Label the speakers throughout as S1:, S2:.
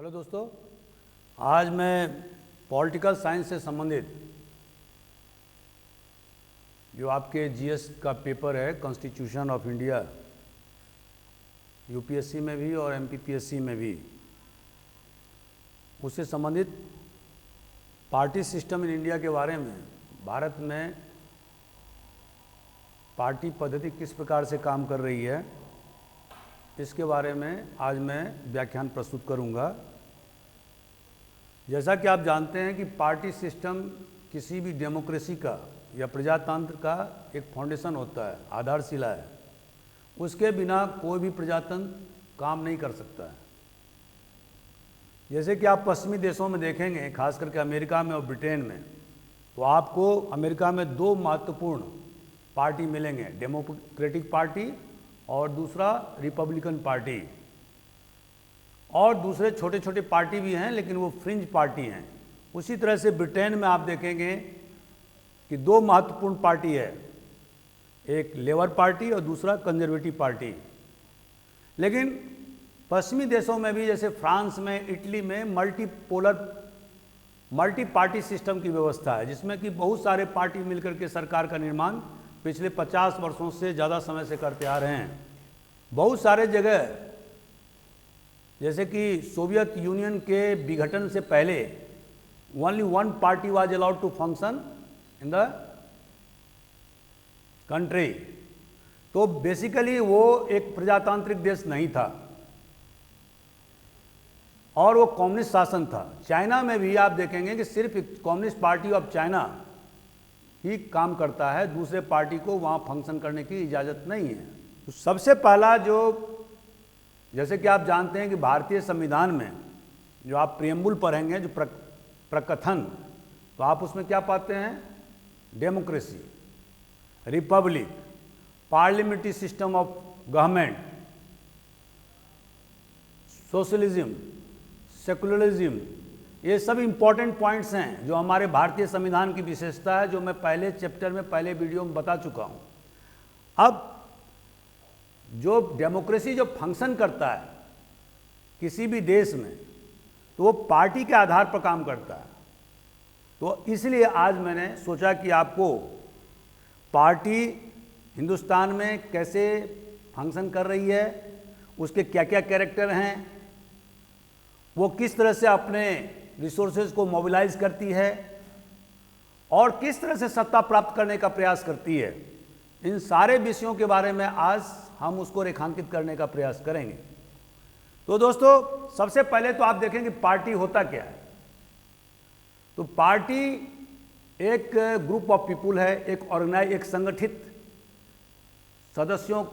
S1: Hello दोस्तों, आज मैं पॉलिटिकल साइंस से संबंधित जो आपके जीएस का पेपर है कॉन्स्टिट्यूशन ऑफ इंडिया, यूपीएससी में भी और एमपीपीएससी में भी, उससे संबंधित पार्टी सिस्टम इन इंडिया के बारे में, भारत में पार्टी पद्धति किस प्रकार से काम कर रही है, इसके बारे में आज मैं व्याख्यान प्रस्तुत करूंगा। जैसा कि आप जानते हैं कि पार्टी सिस्टम किसी भी डेमोक्रेसी का या प्रजातंत्र का एक फाउंडेशन होता है, आधारशिला है। उसके बिना कोई भी प्रजातंत्र काम नहीं कर सकता है। जैसे कि आप पश्चिमी देशों में देखेंगे, खास करके अमेरिका में और ब्रिटेन में, तो आपको अमेरिका में दो महत्वपूर्ण पार्टी मिलेंगे, डेमोक्रेटिक पार्टी और दूसरा रिपब्लिकन पार्टी, और दूसरे छोटे छोटे पार्टी भी हैं लेकिन वो फ्रिंज पार्टी हैं। उसी तरह से ब्रिटेन में आप देखेंगे कि दो महत्वपूर्ण पार्टी है, एक लेबर पार्टी और दूसरा कंजर्वेटिव पार्टी। लेकिन पश्चिमी देशों में भी, जैसे फ्रांस में, इटली में, मल्टी पार्टी सिस्टम की व्यवस्था है, जिसमें कि बहुत सारे पार्टी मिलकर के सरकार का निर्माण पिछले 50 वर्षों से ज़्यादा समय से करते आ रहे हैं। बहुत सारे जगह, जैसे कि सोवियत यूनियन के विघटन से पहले only one party was allowed to function in the country, तो बेसिकली वो एक प्रजातांत्रिक देश नहीं था और वो कम्युनिस्ट शासन था। चाइना में भी आप देखेंगे कि सिर्फ कम्युनिस्ट पार्टी ऑफ चाइना ही काम करता है, दूसरे पार्टी को वहाँ फंक्शन करने की इजाज़त नहीं है। तो सबसे पहला जो, जैसे कि आप जानते हैं कि भारतीय संविधान में जो आप प्रियम्बुल पढ़ेंगे, जो प्रकथन, तो आप उसमें क्या पाते हैं? Democracy, Republic, parliamentary system of government, socialism, secularism, ये सब इम्पॉर्टेंट पॉइंट्स हैं जो हमारे भारतीय संविधान की विशेषता है, जो मैं पहले चैप्टर में, पहले वीडियो में बता चुका हूँ। अब जो डेमोक्रेसी जो फंक्शन करता है किसी भी देश में, तो वो पार्टी के आधार पर काम करता है। तो इसलिए आज मैंने सोचा कि आपको पार्टी हिंदुस्तान में कैसे फंक्शन कर रही है, उसके क्या क्या कैरेक्टर हैं, वो किस तरह से अपने रिसोर्सेज को मोबिलाइज करती है और किस तरह से सत्ता प्राप्त करने का प्रयास करती है, इन सारे विषयों के बारे में आज हम उसको रेखांकित करने का प्रयास करेंगे। तो दोस्तों, सबसे पहले तो आप देखेंगे पार्टी होता क्या है। तो पार्टी एक ग्रुप ऑफ पीपुल है, एक संगठित सदस्यों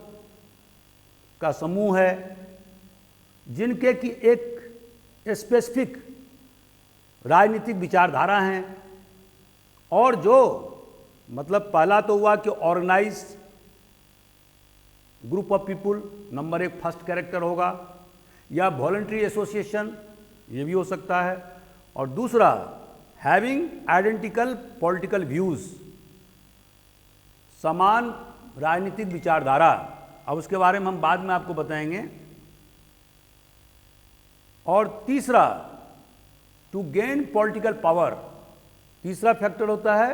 S1: का समूह है, जिनके की एक स्पेसिफिक राजनीतिक विचारधारा हैं, और जो मतलब पहला तो हुआ कि organise group of people, number एक फर्स्ट कैरेक्टर होगा, या वॉलंटरी एसोसिएशन, ये भी हो सकता है, और दूसरा हैविंग आइडेंटिकल पॉलिटिकल व्यूज, समान राजनीतिक विचारधारा। अब उसके बारे में हम बाद में आपको बताएंगे। और तीसरा, टू गेन पॉलिटिकल पावर, तीसरा फैक्टर होता है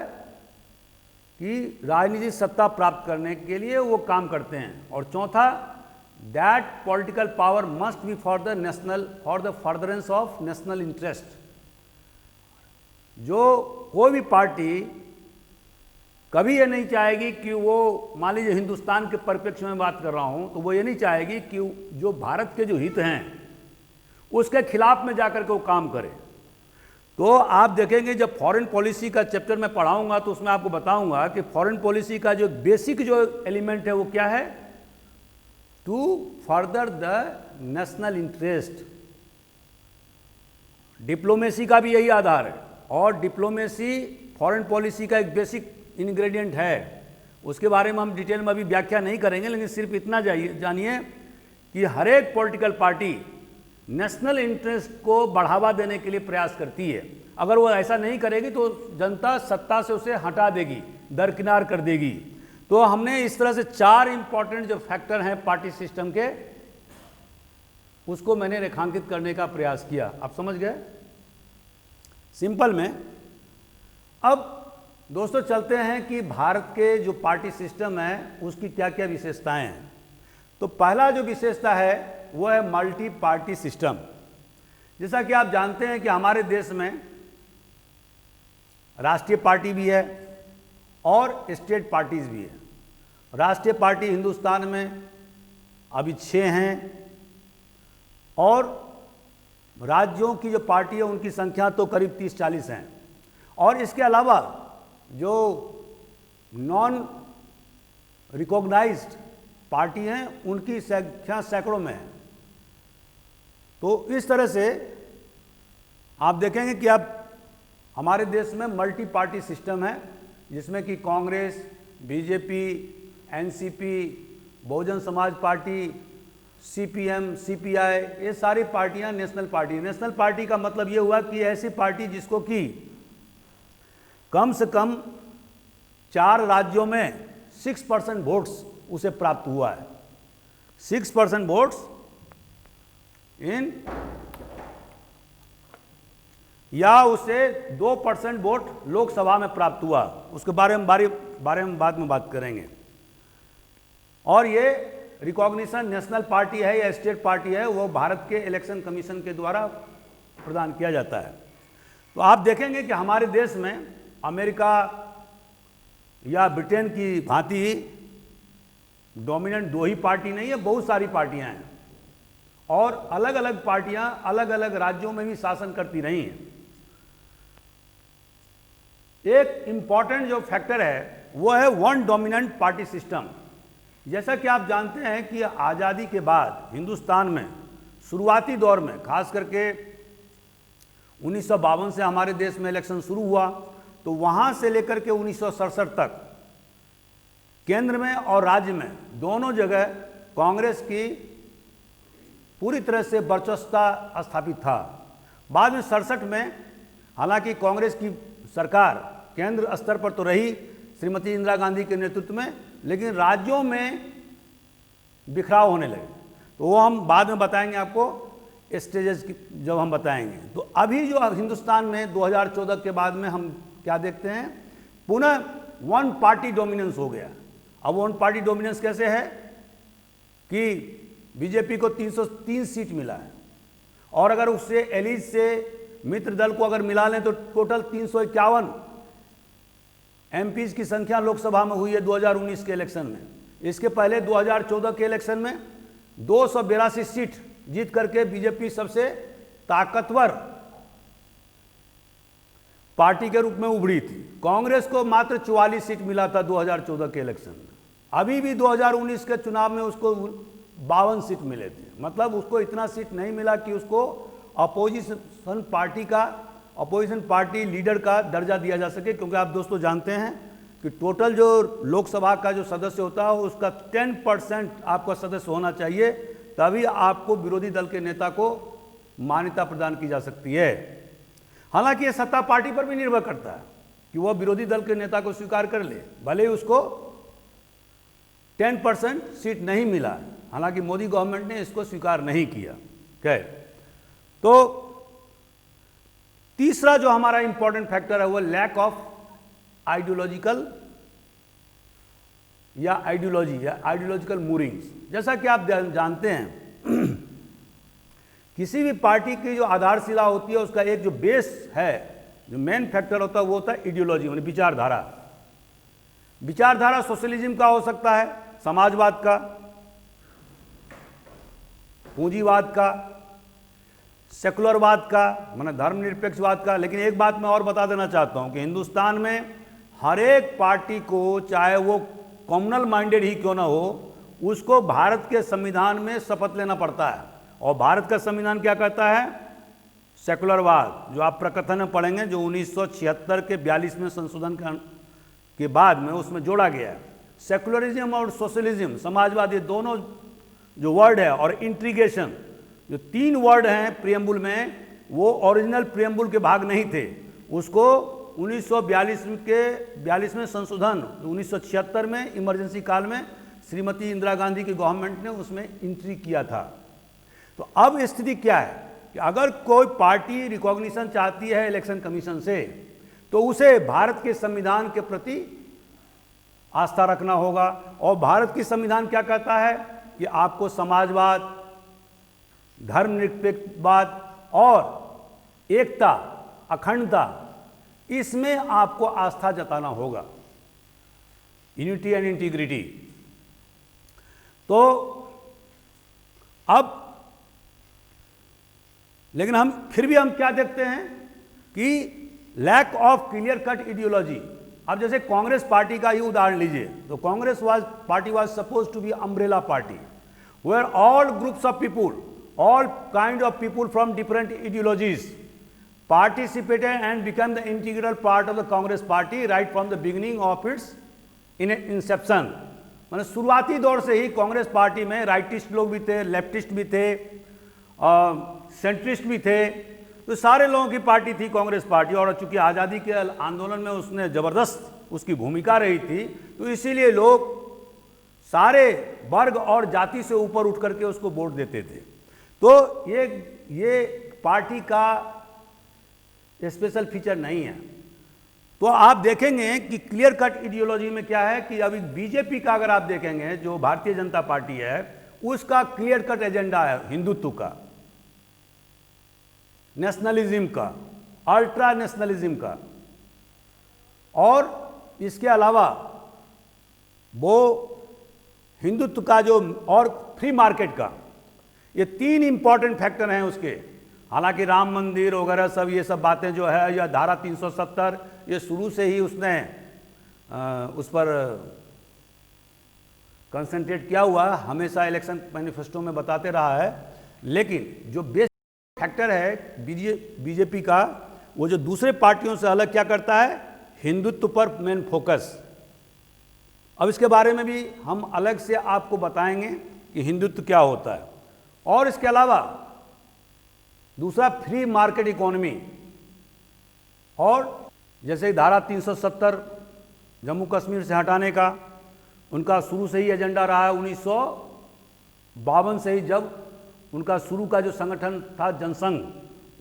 S1: कि राजनीतिक सत्ता प्राप्त करने के लिए वो काम करते हैं। और चौथा, that political power must be for the furtherance of national interest. जो कोई भी पार्टी कभी ये नहीं चाहेगी कि वो, मान लीजिए हिंदुस्तान के परिप्रेक्ष्य में बात कर रहा हूं, तो वो ये नहीं चाहेगी कि जो भारत के जो हित हैं उसके खिलाफ में जाकर के वो काम करे। तो आप देखेंगे जब फॉरेन पॉलिसी का चैप्टर में पढ़ाऊंगा तो उसमें आपको बताऊंगा कि फॉरेन पॉलिसी का जो बेसिक जो एलिमेंट है वो क्या है? To further the national interest. Diplomacy का भी यही आधार है, और डिप्लोमेसी फॉरेन पॉलिसी का एक बेसिक इंग्रेडिएंट है। उसके बारे में हम डिटेल में अभी व्याख्या नहीं करेंगे, लेकिन सिर्फ इतना जानिए कि हर एक पॉलिटिकल पार्टी नेशनल इंटरेस्ट को बढ़ावा देने के लिए प्रयास करती है। अगर वो ऐसा नहीं करेगी तो जनता सत्ता से उसे हटा देगी, दरकिनार कर देगी। तो हमने इस तरह से चार इंपॉर्टेंट जो फैक्टर हैं पार्टी सिस्टम के, उसको मैंने रेखांकित करने का प्रयास किया। आप समझ गए सिंपल में। अब दोस्तों चलते हैं कि भारत के जो पार्टी सिस्टम है उसकी क्या क्या विशेषताएं हैं। तो पहला जो विशेषता है वो है मल्टी पार्टी सिस्टम। जैसा कि आप जानते हैं कि हमारे देश में राष्ट्रीय पार्टी भी है और स्टेट पार्टीज भी है। राष्ट्रीय पार्टी हिंदुस्तान में अभी 6 हैं और राज्यों की जो पार्टी है उनकी संख्या तो करीब 30-40 हैं। और इसके अलावा जो नॉन रिकॉग्नाइज्ड पार्टी हैं उनकी संख्या सैकड़ों में है। तो इस तरह से आप देखेंगे कि अब हमारे देश में मल्टी पार्टी सिस्टम है, जिसमें कि Congress, BJP, NCP, Bahujan Samaj party, CPM, CPI, ये सारी पार्टियां नेशनल पार्टी। नेशनल पार्टी का मतलब ये हुआ कि ऐसी पार्टी जिसको कि कम से कम 4 राज्यों में 6% वोट्स उसे प्राप्त हुआ है। 6% वोट्स इन, या उसे 2% वोट लोकसभा में प्राप्त हुआ, उसके बारे में बाद में बात करेंगे। और ये रिकॉग्निशन नेशनल पार्टी है या स्टेट पार्टी है, वो भारत के इलेक्शन कमीशन के द्वारा प्रदान किया जाता है। तो आप देखेंगे कि हमारे देश में अमेरिका या ब्रिटेन की भांति डोमिनेंट 2 ही पार्टी नहीं है, बहुत सारी पार्टियां हैं और अलग अलग पार्टियां अलग अलग राज्यों में भी शासन करती रही हैं। एक इंपॉर्टेंट जो फैक्टर है वो है वन डोमिनेंट पार्टी सिस्टम। जैसा कि आप जानते हैं कि आज़ादी के बाद हिंदुस्तान में शुरुआती दौर में, खास करके 1952 से हमारे देश में इलेक्शन शुरू हुआ, तो वहाँ से लेकर के 1967 तक केंद्र में और राज्य में दोनों जगह कांग्रेस की पूरी तरह से वर्चस्वता स्थापित था। बाद में 67 में हालांकि कांग्रेस की सरकार केंद्र स्तर पर तो रही श्रीमती इंदिरा गांधी के नेतृत्व में, लेकिन राज्यों में बिखराव होने लगे। तो वो हम बाद में बताएंगे आपको स्टेजेस की जब हम बताएंगे। तो अभी जो हिंदुस्तान में 2014 के बाद में हम क्या देखते हैं, पुनः वन पार्टी डोमिनेंस हो गया। अब वन पार्टी डोमिनेंस कैसे है कि बीजेपी को 303 सीट मिला है और अगर उससे एलिज से मित्र दल को अगर मिला लें तो टोटल 351 एमपीज की संख्या लोकसभा में हुई है 2019 के इलेक्शन में। इसके पहले 2014 के इलेक्शन में 282 सीट जीत करके बीजेपी सबसे ताकतवर पार्टी के रूप में उभरी थी। कांग्रेस को मात्र 44 सीट मिला था 2014 के इलेक्शन में। अभी भी 2019 के चुनाव में उसको 52 सीट मिले थे। मतलब उसको इतना सीट नहीं मिला कि उसको अपोजिशन पार्टी लीडर का दर्जा दिया जा सके, क्योंकि आप दोस्तों जानते हैं कि टोटल जो लोकसभा का जो सदस्य होता है उसका 10% आपका सदस्य होना चाहिए, तभी आपको विरोधी दल के नेता को मान्यता प्रदान की जा सकती है। हालांकि ये सत्ता पार्टी पर भी निर्भर करता है कि वह विरोधी दल के नेता को स्वीकार कर ले, भले ही उसको 10% सीट नहीं मिला। हालांकि मोदी गवर्नमेंट ने इसको स्वीकार नहीं किया। खैर, तो तीसरा जो हमारा इंपॉर्टेंट फैक्टर है वो लैक ऑफ आइडियोलॉजिकल या आइडियोलॉजिकल मूविंग्स। जैसा कि आप जानते हैं किसी भी पार्टी की जो आधारशिला होती है उसका एक जो बेस है, जो मेन फैक्टर होता है वो होता है आइडियोलॉजी, यानी विचारधारा। विचारधारा सोशलिज्म का हो सकता है, समाजवाद का, पूंजीवाद का, सेकुलरवाद का, माने धर्मनिरपेक्षवाद का। लेकिन एक बात मैं और बता देना चाहता हूं कि हिंदुस्तान में हर एक पार्टी को, चाहे वो कम्युनल माइंडेड ही क्यों ना हो, उसको भारत के संविधान में शपथ लेना पड़ता है। और भारत का संविधान क्या कहता है? सेकुलरवाद, जो आप प्रकथन में पढ़ेंगे, जो 1976 के 42वें संशोधन के बाद में उसमें जोड़ा गया है। सेकुलरिज्म और सोशलिज्म, समाजवाद, ये दोनों जो वर्ड है, और इंटीग्रेशन, जो 3 वर्ड हैं प्रियम्बुल में, वो ओरिजिनल प्रियम्बुल के भाग नहीं थे। उसको 1942वें संशोधन 1976 में इमरजेंसी काल में श्रीमती इंदिरा गांधी की गवर्नमेंट ने उसमें एंट्री किया था। तो अब स्थिति क्या है कि अगर कोई पार्टी रिकॉग्निशन चाहती है इलेक्शन कमीशन से, तो उसे भारत के संविधान के प्रति आस्था रखना होगा। और भारत की संविधान क्या कहता है कि आपको समाजवाद, धर्मनिरपेक्षवाद और एकता, अखंडता, इसमें आपको आस्था जताना होगा, यूनिटी एंड इंटीग्रिटी। तो अब लेकिन हम फिर भी हम क्या देखते हैं कि lack of clear cut ideology. अब जैसे कांग्रेस पार्टी का ही उदाहरण लीजिए, तो Congress party was supposed to be umbrella party where all groups of people, all kind of people from different ideologies participated and became the integral part of the Congress party right from the beginning of its inception। माने शुरुआती दौर से ही Congress party में rightist लोग भी थे, leftist भी थे, सेंट्रिस्ट भी थे, तो सारे लोगों की पार्टी थी कांग्रेस पार्टी। और चूंकि आज़ादी के आंदोलन में उसने ज़बरदस्त उसकी भूमिका रही थी, तो इसीलिए लोग सारे वर्ग और जाति से ऊपर उठ करके उसको वोट देते थे। तो ये पार्टी का स्पेशल फीचर नहीं है। तो आप देखेंगे कि क्लियर कट आइडियोलॉजी में क्या है कि अभी बीजेपी का अगर आप देखेंगे, जो भारतीय जनता पार्टी है, उसका क्लियर कट एजेंडा है हिंदुत्व का, नेशनलिज्म का, अल्ट्रा नेशनलिज्म का, और इसके अलावा वो हिंदुत्व का जो और फ्री मार्केट का, ये तीन इंपॉर्टेंट फैक्टर हैं उसके। हालांकि राम मंदिर वगैरह सब ये सब बातें जो है, या धारा 370, ये शुरू से ही उसने उस पर कंसंट्रेट किया हुआ, हमेशा इलेक्शन मैनिफेस्टो में बताते रहा है। लेकिन जो बेस फैक्टर है बीजेपी का, वो जो दूसरे पार्टियों से अलग क्या करता है, हिंदुत्व पर मेन फोकस। अब इसके बारे में भी हम अलग से आपको बताएंगे कि हिंदुत्व क्या होता है। और इसके अलावा दूसरा फ्री मार्केट इकोनॉमी, और जैसे धारा 370 जम्मू कश्मीर से हटाने का उनका शुरू से ही एजेंडा रहा है। 1952 से ही, जब उनका शुरू का जो संगठन था जनसंघ,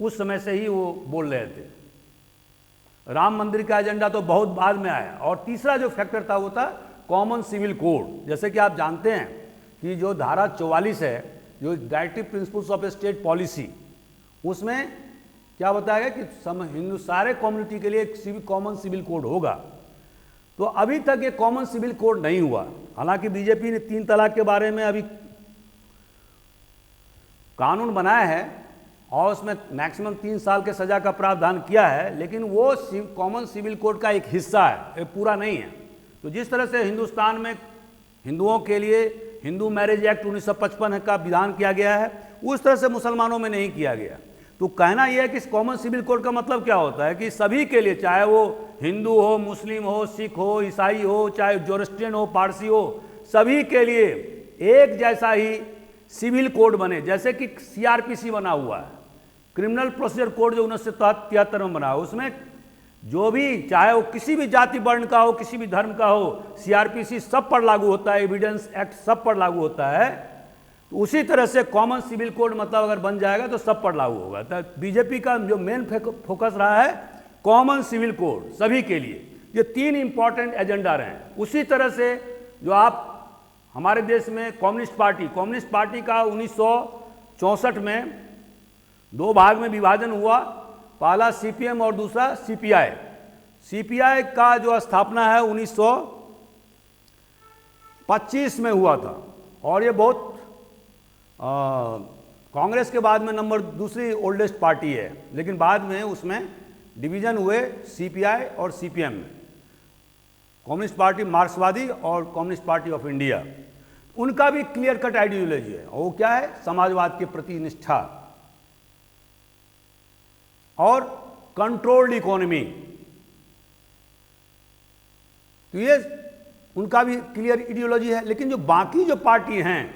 S1: उस समय से ही वो बोल रहे थे। राम मंदिर का एजेंडा तो बहुत बाद में आया। और तीसरा जो फैक्टर था वो था कॉमन सिविल कोड। जैसे कि आप जानते हैं कि जो धारा 44 है, जो directive principles of state policy, उसमें क्या बताया गया कि सारे कम्युनिटी के लिए एक कॉमन सिविल कोड होगा। तो अभी तक ये कॉमन सिविल कोड नहीं हुआ। हालांकि बीजेपी ने 3 तलाक के बारे में अभी कानून बनाया है और उसमें मैक्सिमम 3 साल के सजा का प्रावधान किया है, लेकिन वो कॉमन सिविल कोड का एक हिस्सा है, ये पूरा नहीं है। तो जिस तरह से हिंदुस्तान में हिंदुओं के लिए हिंदू मैरिज एक्ट 1955 का विधान किया गया है, उस तरह से मुसलमानों में नहीं किया गया। तो कहना यह है कि कॉमन सिविल कोड का मतलब क्या होता है कि सभी के लिए, चाहे वो हिंदू हो, मुस्लिम हो, सिख हो, ईसाई हो, चाहे जोरस्ट्रियन हो, पारसी हो, सभी के लिए एक जैसा ही सिविल कोड बने। जैसे कि सीआरपीसी बना हुआ है, क्रिमिनल प्रोसीजर कोड, जो 1973 में बना है, उसमें जो भी, चाहे वो किसी भी जाति वर्ण का हो, किसी भी धर्म का हो, सीआरपीसी सब पर लागू होता है, एविडेंस एक्ट सब पर लागू होता है। तो उसी तरह से कॉमन सिविल कोड मतलब अगर बन जाएगा तो सब पर लागू होगा। तो बीजेपी का जो मेन फोकस रहा है कॉमन सिविल कोड सभी के लिए, ये 3 इंपॉर्टेंट एजेंडा रहे हैं। उसी तरह से जो आप हमारे देश में कम्युनिस्ट पार्टी का 1964 में 2 भाग में विभाजन हुआ, पहला सीपीएम और दूसरा सीपीआई। सीपीआई का जो स्थापना है 1925 में हुआ था, और ये बहुत कांग्रेस के बाद में दूसरी ओल्डेस्ट पार्टी है। लेकिन बाद में उसमें डिवीजन हुए सीपीआई और सीपीएम में। कम्युनिस्ट पार्टी मार्क्सवादी और कम्युनिस्ट पार्टी ऑफ इंडिया, उनका भी क्लियर कट आइडियोलॉजी है। वो क्या है, समाजवाद के प्रति निष्ठा और कंट्रोल्ड इकोनॉमी। तो ये उनका भी क्लियर आइडियोलॉजी है। लेकिन जो बाकी जो पार्टी हैं,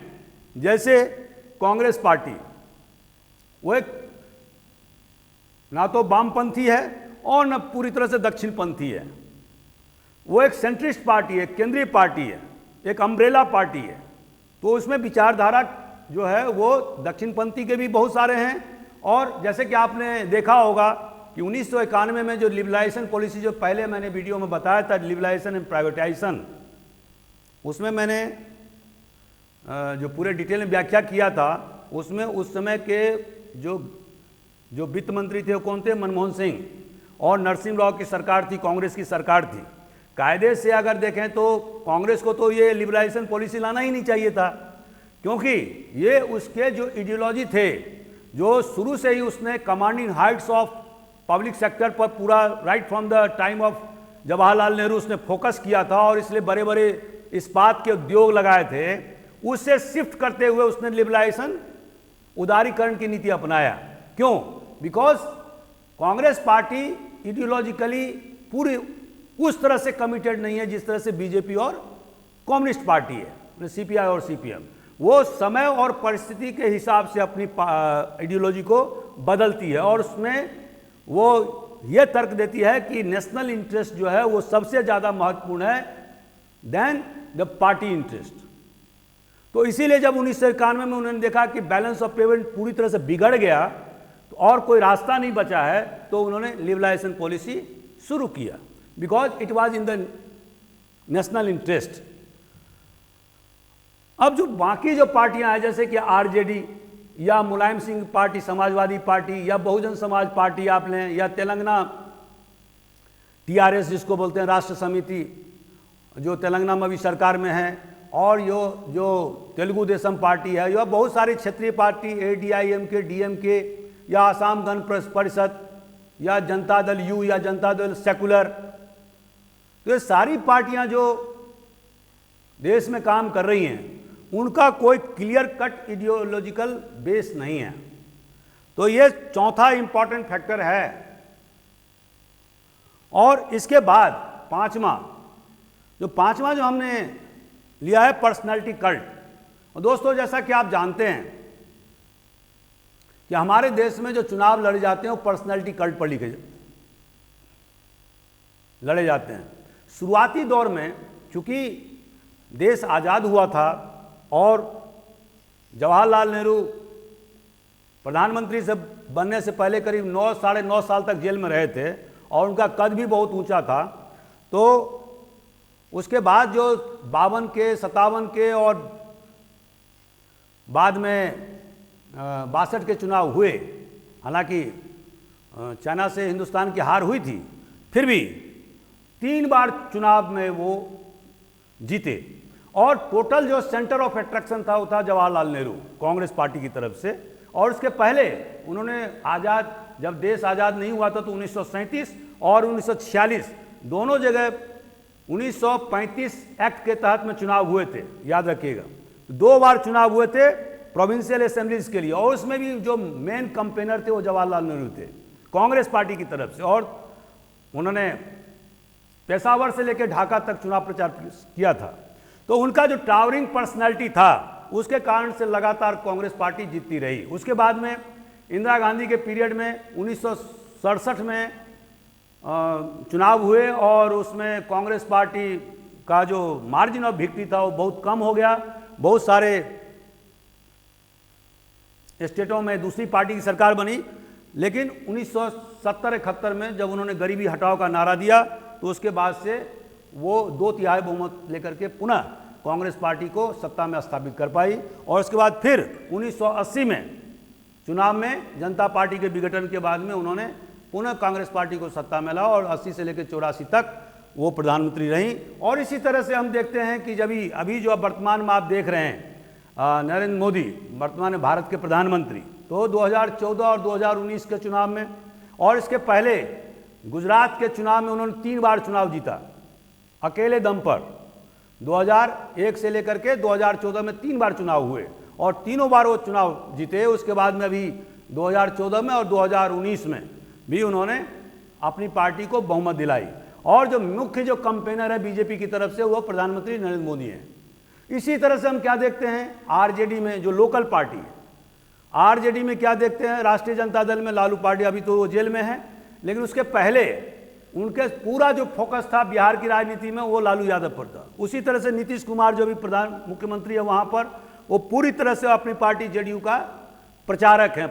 S1: जैसे कांग्रेस पार्टी, वो एक ना तो वामपंथी है और न पूरी तरह से दक्षिणपंथी है। वो एक सेंट्रिस्ट पार्टी है, केंद्रीय पार्टी है, एक अम्ब्रेला पार्टी है। तो उसमें विचारधारा जो है वो दक्षिणपंथी के भी बहुत सारे हैं। और जैसे कि आपने देखा होगा कि 1991 में जो लिबरलाइजेशन पॉलिसी जो पहले मैंने वीडियो में बताया था, लिबरलाइजेशन एंड प्राइवेटाइजेशन, उसमें मैंने जो पूरे डिटेल में व्याख्या किया था, उसमें उस समय के जो वित्त मंत्री थे वो कौन थे? मनमोहन सिंह, और नरसिम्हा राव की सरकार थी, कांग्रेस की सरकार थी। कायदे से अगर देखें तो कांग्रेस को तो ये लिबरलाइजेशन पॉलिसी लाना ही नहीं चाहिए था, क्योंकि ये उसके जो आइडियोलॉजी थे, जो शुरू से ही उसने commanding Heights of public sector पर पूरा right from the time of Jawaharlal Nehru उसने फोकस किया था, और इसलिए बड़े बड़े इस्पात के उद्योग लगाए थे। उससे शिफ्ट करते हुए उसने लिबरलाइजेशन, उदारीकरण की नीति अपनाया। क्यों? बिकॉज कांग्रेस पार्टी आइडियोलॉजिकली पूरी उस तरह से कमिटेड नहीं है जिस तरह से बीजेपी और कम्युनिस्ट पार्टी है, सीपीआई और सीपीएम। वो समय और परिस्थिति के हिसाब से अपनी आइडियोलॉजी को बदलती है, और उसमें वो ये तर्क देती है कि नेशनल इंटरेस्ट जो है वो सबसे ज़्यादा महत्वपूर्ण है देन द पार्टी इंटरेस्ट। तो इसीलिए जब 1991 में उन्होंने देखा कि बैलेंस ऑफ पेमेंट पूरी तरह से बिगड़ गया तो और कोई रास्ता नहीं बचा है, तो उन्होंने लिबरलाइजेशन पॉलिसी शुरू किया, because it was in the national interest. अब जो बाकी जो पार्टियां हैं, जैसे कि आरजेडी या मुलायम सिंह पार्टी, समाजवादी पार्टी, या बहुजन समाज पार्टी आप लें, या तेलंगाना टीआरएस जिसको बोलते हैं, राष्ट्र समिति, जो तेलंगाना में भी सरकार में है, और जो तेलुगु देशम पार्टी है, या बहुत सारी क्षेत्रीय पार्टी, एडीआईएमके, डीएमके, या आसाम गण परिषद, या जनता दल यू, या जनता दल सेकुलर, तो ये सारी पार्टियां जो देश में काम कर रही हैं, उनका कोई क्लियर कट आइडियोलॉजिकल बेस नहीं है। तो ये चौथा इंपॉर्टेंट फैक्टर है। और इसके बाद पांचवा जो हमने लिया है, पर्सनालिटी कल्ट। और दोस्तों, जैसा कि आप जानते हैं कि हमारे देश में जो चुनाव लड़े जाते हैं वो पर्सनालिटी कल्ट पर लड़े जाते हैं। शुरुआती दौर में चूंकि देश आज़ाद हुआ था और जवाहरलाल नेहरू प्रधानमंत्री से बनने से पहले करीब 9 साढ़े 9 साल तक जेल में रहे थे, और उनका कद भी बहुत ऊंचा था। तो उसके बाद जो 52 के, 57 के और बाद में 62 के चुनाव हुए, हालांकि चाइना से हिंदुस्तान की हार हुई थी, फिर भी 3 बार चुनाव में वो जीते। और टोटल जो सेंटर ऑफ अट्रैक्शन था वो था जवाहरलाल नेहरू, कांग्रेस पार्टी की तरफ से। और उसके पहले उन्होंने जब देश आज़ाद नहीं हुआ था तो 1937 और 1946 दोनों जगह 1935 एक्ट के तहत में चुनाव हुए थे, याद रखिएगा। 2 बार चुनाव हुए थे प्रोविंशियल असेंबलीज के लिए, और उसमें भी जो मेन कंपेनर थे वो जवाहरलाल नेहरू थे, कांग्रेस पार्टी की तरफ से। और उन्होंने पेशावर से लेकर ढाका तक चुनाव प्रचार किया था। तो उनका जो टावरिंग पर्सनैलिटी था, उसके कारण से लगातार कांग्रेस पार्टी जीतती रही। उसके बाद में इंदिरा गांधी के पीरियड में 1967 में चुनाव हुए, और उसमें कांग्रेस पार्टी का जो मार्जिन ऑफ विक्ट्री था वो बहुत कम हो गया। बहुत सारे स्टेटों में दूसरी पार्टी की सरकार बनी, लेकिन 1970-71 में जब उन्होंने गरीबी हटाओ का नारा दिया, तो उसके बाद से वो 2/3 बहुमत लेकर के पुनः कांग्रेस पार्टी को सत्ता में स्थापित कर पाई। और उसके बाद फिर 1980 में चुनाव में जनता पार्टी के विघटन के बाद में उन्होंने पुनः कांग्रेस पार्टी को सत्ता में लाया, और 80 से लेकर 84 तक वो प्रधानमंत्री रहीं। और इसी तरह से हम देखते हैं कि जब अभी जो वर्तमान में आप देख रहे हैं, नरेंद्र मोदी वर्तमान में भारत के प्रधानमंत्री, तो 2014 और 2019 के चुनाव में, और इसके पहले गुजरात के चुनाव में उन्होंने 3 बार चुनाव जीता अकेले दम पर। 2001 से लेकर के 2014 में 3 बार चुनाव हुए, और तीनों बार वो चुनाव जीते। उसके बाद में अभी 2014 में और 2019 में भी उन्होंने अपनी पार्टी को बहुमत दिलाई। और जो मुख्य जो कंपेनर है बीजेपी की तरफ से, वो प्रधानमंत्री नरेंद्र मोदी हैं। इसी तरह से हम क्या देखते हैं, आरजेडी में जो लोकल पार्टी है, आरजेडी में क्या देखते हैं, राष्ट्रीय जनता दल में लालू पार्टी, अभी तो वो जेल में है, लेकिन उसके पहले उनके पूरा जो फोकस था बिहार की राजनीति में वो लालू यादव पर था। उसी तरह से नीतीश कुमार जो भी मुख्यमंत्री है वहाँ पर, वो पूरी तरह से अपनी पार्टी जेडीयू का प्रचारक हैं,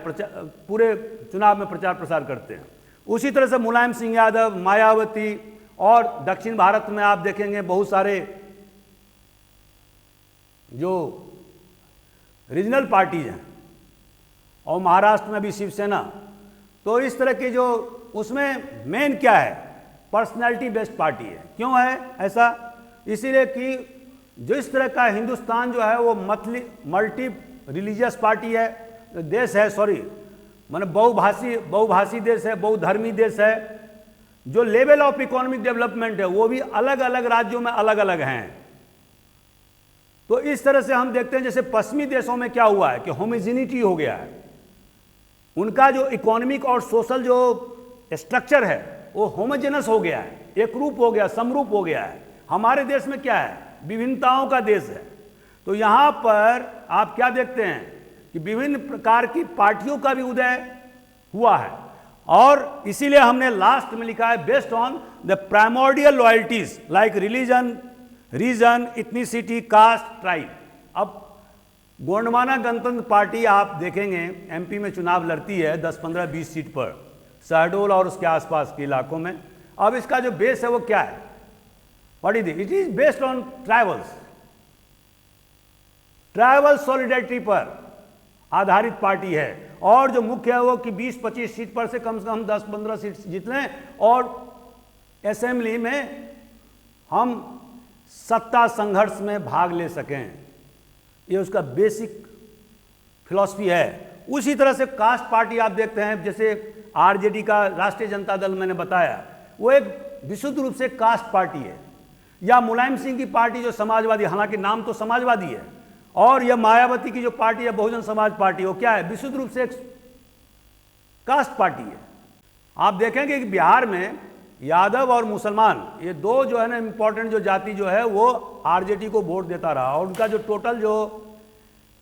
S1: पूरे चुनाव में प्रचार प्रसार करते हैं। उसी तरह से मुलायम सिंह यादव, मायावती और दक्षिण भारत में आप देखेंगे बहुत सारे जो रीजनल पार्टीज हैं, और महाराष्ट्र में भी शिवसेना। तो इस तरह की जो उसमें मेन क्या है, पर्सनैलिटी बेस्ड पार्टी है। क्यों है ऐसा? इसीलिए कि जो इस तरह का हिंदुस्तान जो है वो मल्टी रिलीजियस पार्टी है, देश है, सॉरी माने बहुभाषी देश है, बहुधर्मी देश है। जो लेवल ऑफ इकोनॉमिक डेवलपमेंट है वो भी अलग अलग राज्यों में अलग अलग हैं। तो इस तरह से हम देखते हैं जैसे पश्चिमी देशों में क्या हुआ है कि होमोजेनिटी हो गया है, उनका जो इकोनॉमिक और सोशल जो स्ट्रक्चर है वो होमोजेनस हो गया है, एक रूप हो गया, समरूप हो गया है। हमारे देश में क्या है, विभिन्नताओं का देश है। तो यहाँ पर आप क्या देखते हैं कि विभिन्न प्रकार की पार्टियों का भी उदय हुआ है, और इसीलिए हमने लास्ट में लिखा है based on the primordial loyalties like religion, region, ethnicity, caste, tribe. अब गोंडवाना गणतंत्र पार्टी आप देखेंगे एमपी में चुनाव लड़ती है 10, 15, 20 सीट पर, शहडोल और उसके आसपास के इलाकों में। अब इसका जो बेस है वो क्या है, what is it? Is based on tribal solidarity पर आधारित पार्टी है, और जो मुख्य है वो कि 20-25 सीट पर से कम 10-15 सीट जीत लें, और असेंबली में हम सत्ता संघर्ष में भाग ले सकें। ये उसका बेसिक फिलॉसफी है। उसी तरह से कास्ट पार्टी आप देखते हैं, जैसे आरजेडी का राष्ट्रीय जनता दल मैंने बताया, वो एक विशुद्ध रूप से कास्ट पार्टी है। या मुलायम सिंह की पार्टी जो समाजवादी, हालांकि नाम तो समाजवादी है, और यह मायावती की जो पार्टी है बहुजन समाज पार्टी, वो क्या है, विशुद्ध रूप से एक कास्ट पार्टी है। आप देखेंगे कि बिहार में यादव और मुसलमान, ये दो जो है ना इंपॉर्टेंट जो जाति जो है वो आरजेडी को वोट देता रहा, और उनका जो टोटल जो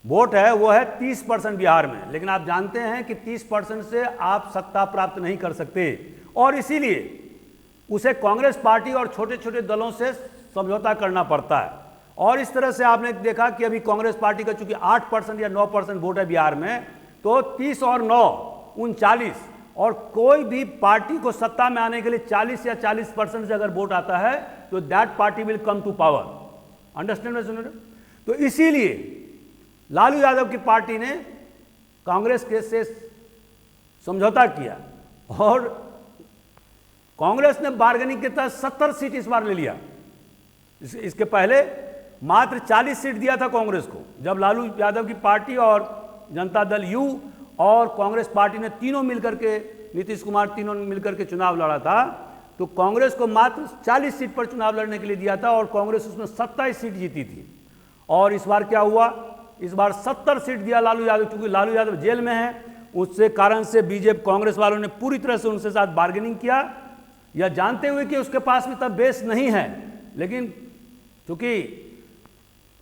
S1: वोट है वो है 30% बिहार में। लेकिन आप जानते हैं कि 30% से आप सत्ता प्राप्त नहीं कर सकते, और इसीलिए उसे कांग्रेस पार्टी और छोटे छोटे दलों से समझौता करना पड़ता है। और इस तरह से आपने देखा कि अभी कांग्रेस पार्टी का चूंकि 8% या 9% वोट है बिहार में, तो 30 और 9 39, और कोई भी पार्टी को सत्ता में आने के लिए 40 या 40% से अगर वोट आता है तो that party will come to power. Understand? सुन रहे? तो इसीलिए लालू यादव की पार्टी ने कांग्रेस के से समझौता किया, और कांग्रेस ने बार्गेनिंग के तहत 70 सीट इस बार ले लिया। इसके पहले मात्र 40 सीट दिया था कांग्रेस को। जब लालू यादव की पार्टी और जनता दल यू और कांग्रेस पार्टी ने तीनों मिलकर के, नीतीश कुमार तीनों मिलकर के चुनाव लड़ा था, तो कांग्रेस को मात्र 40 सीट पर चुनाव लड़ने के लिए दिया था, और कांग्रेस उसमें 27 सीट जीती थी। और इस बार क्या हुआ, इस बार 70 सीट दिया लालू यादव, क्योंकि लालू यादव जेल में है। उससे कारण से बीजेपी कांग्रेस वालों ने पूरी तरह से उनके साथ बार्गेनिंग किया, या जानते हुए कि उसके पास में तब बेस नहीं है। लेकिन चूंकि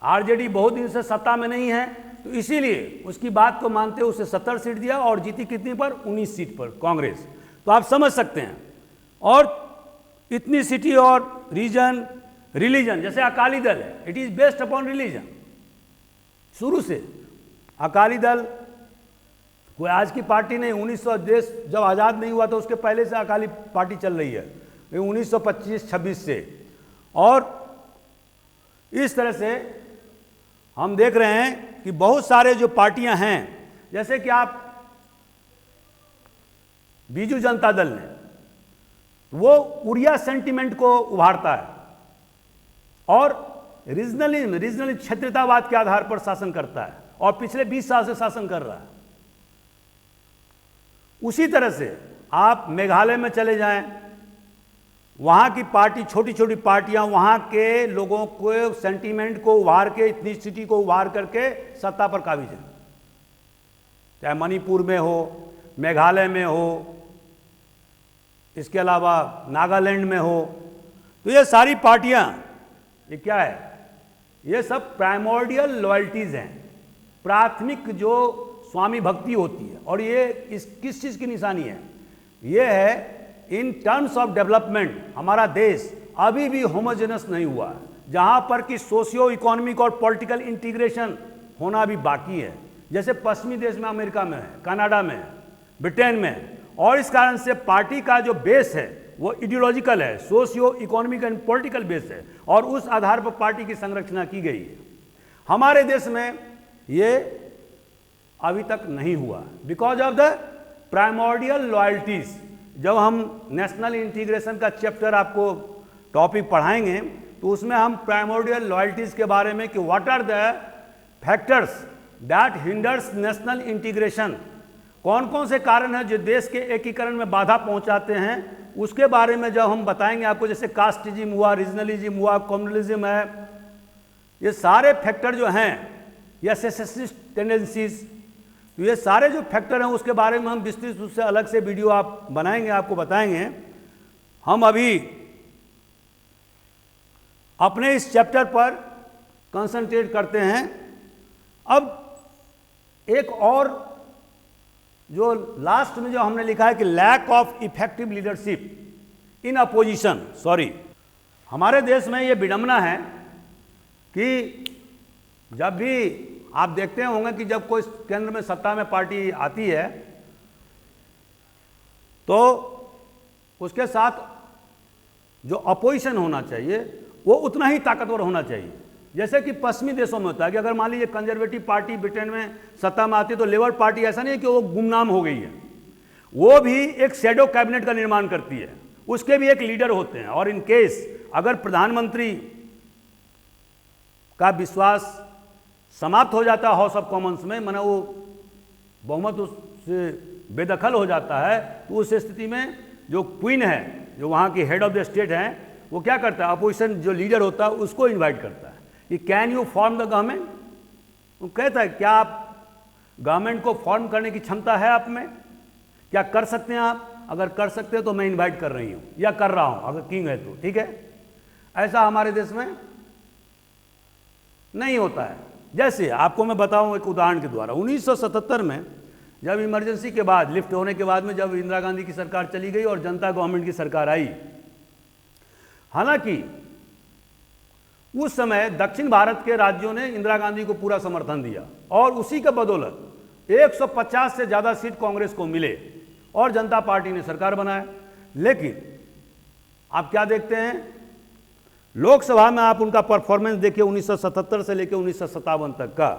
S1: आरजेडी बहुत दिन से सत्ता में नहीं है, तो इसीलिए उसकी बात को मानते हुए उसे 70 सीट दिया, और जीती कितनी पर, 19 सीट पर कांग्रेस। तो आप समझ सकते हैं। और इतनी सिटी और रीजन, रिलीजन, जैसे अकाली दल है, it is based upon religion. शुरू से अकाली दल कोई आज की पार्टी नहीं, 1900 देश जब आज़ाद नहीं हुआ तो उसके पहले से अकाली पार्टी चल रही है, 1925-26 से। और इस तरह से हम देख रहे हैं कि बहुत सारे जो पार्टियां हैं, जैसे कि आप बीजू जनता दल ने, वो उड़िया सेंटिमेंट को उभारता है और रीजनली क्षेत्रीयतावाद के आधार पर शासन करता है, और पिछले 20 साल से शासन कर रहा है। उसी तरह से आप मेघालय में चले जाएं, वहां की पार्टी, छोटी छोटी पार्टियां वहां के लोगों को सेंटीमेंट को उभार के, इतनी सिटी को उभार करके सत्ता पर काबिज है। चाहे मणिपुर में हो, मेघालय में हो, इसके अलावा नागालैंड में हो, तो ये सारी पार्टियां, ये क्या है, ये सब प्राइमोर्डियल लॉयल्टीज हैं, प्राथमिक जो स्वामी भक्ति होती है। और ये किस चीज की निशानी है, ये है इन टर्म्स ऑफ डेवलपमेंट हमारा देश अभी भी होमोजेनस नहीं हुआ है, जहां पर कि सोशियो इकोनॉमिक और पॉलिटिकल इंटीग्रेशन होना भी बाकी है, जैसे पश्चिमी देश में, अमेरिका में है, कनाडा में है, ब्रिटेन में है। और इस कारण से पार्टी का जो बेस है वो आइडियोलॉजिकल है, socio economic and political base है, और उस आधार पर पार्टी की संरचना की गई है। हमारे देश में ये अभी तक नहीं हुआ, because of the primordial loyalties. जब हम नेशनल इंटीग्रेशन का चैप्टर आपको टॉपिक पढ़ाएंगे तो उसमें हम प्राइमोर्डियल लॉयल्टीज के बारे में कि what are the factors that hinders national integration, कौन कौन से कारण हैं जो देश के एकीकरण में बाधा पहुंचाते हैं, उसके बारे में जब हम बताएंगे आपको, जैसे कास्टिज्म हुआ, रीजनलिज्म हुआ, कम्युनलिज्म है, ये सारे फैक्टर जो हैं, या सेसेसिस्ट टेंडेंसीज, तो ये सारे जो फैक्टर हैं उसके बारे में हम विस्तृत रूप से अलग से वीडियो आप बनाएंगे, आपको बताएंगे। हम अभी अपने इस चैप्टर पर कंसंट्रेट करते हैं। अब एक और जो लास्ट में जो हमने लिखा है कि lack of effective leadership in opposition, हमारे देश में ये विडंबना है कि जब भी आप देखते होंगे कि जब कोई केंद्र में सत्ता में पार्टी आती है तो उसके साथ जो अपोजिशन होना चाहिए वो उतना ही ताकतवर होना चाहिए। जैसे कि पश्चिमी देशों में होता है कि अगर मान लीजिए कंजर्वेटिव पार्टी ब्रिटेन में सत्ता में आती है तो लेबर पार्टी ऐसा नहीं है कि वो गुमनाम हो गई है, वो भी एक शैडो कैबिनेट का निर्माण करती है, उसके भी एक लीडर होते हैं। और इन केस अगर प्रधानमंत्री का विश्वास समाप्त हो जाता है हाउस ऑफ कॉमन्स में, माना वो बहुमत उससे बेदखल हो जाता है, तो उस स्थिति में जो क्वीन है, जो वहाँ की हेड ऑफ द स्टेट हैं, वो क्या करता है, अपोजिशन जो लीडर होता है उसको इनवाइट करता है कि can you form the government. वो कहता है क्या आप गवर्नमेंट को फॉर्म करने की क्षमता है आप में, क्या कर सकते हैं आप, अगर कर सकते हैं तो मैं इनवाइट कर रही हूँ या कर रहा हूँ, अगर किंग है तो ठीक है। ऐसा हमारे देश में नहीं होता है। जैसे आपको मैं बताऊं एक उदाहरण के द्वारा, 1977 में जब इमरजेंसी के बाद, लिफ्ट होने के बाद में जब इंदिरा गांधी की सरकार चली गई और जनता गवर्नमेंट की सरकार आई, हालांकि उस समय दक्षिण भारत के राज्यों ने इंदिरा गांधी को पूरा समर्थन दिया और उसी के बदौलत 150 से ज़्यादा सीट कांग्रेस को मिले और जनता पार्टी ने सरकार बनाया। लेकिन आप क्या देखते हैं, लोकसभा में आप उनका परफॉर्मेंस देखिए 1977 से लेकर 1957 तक का,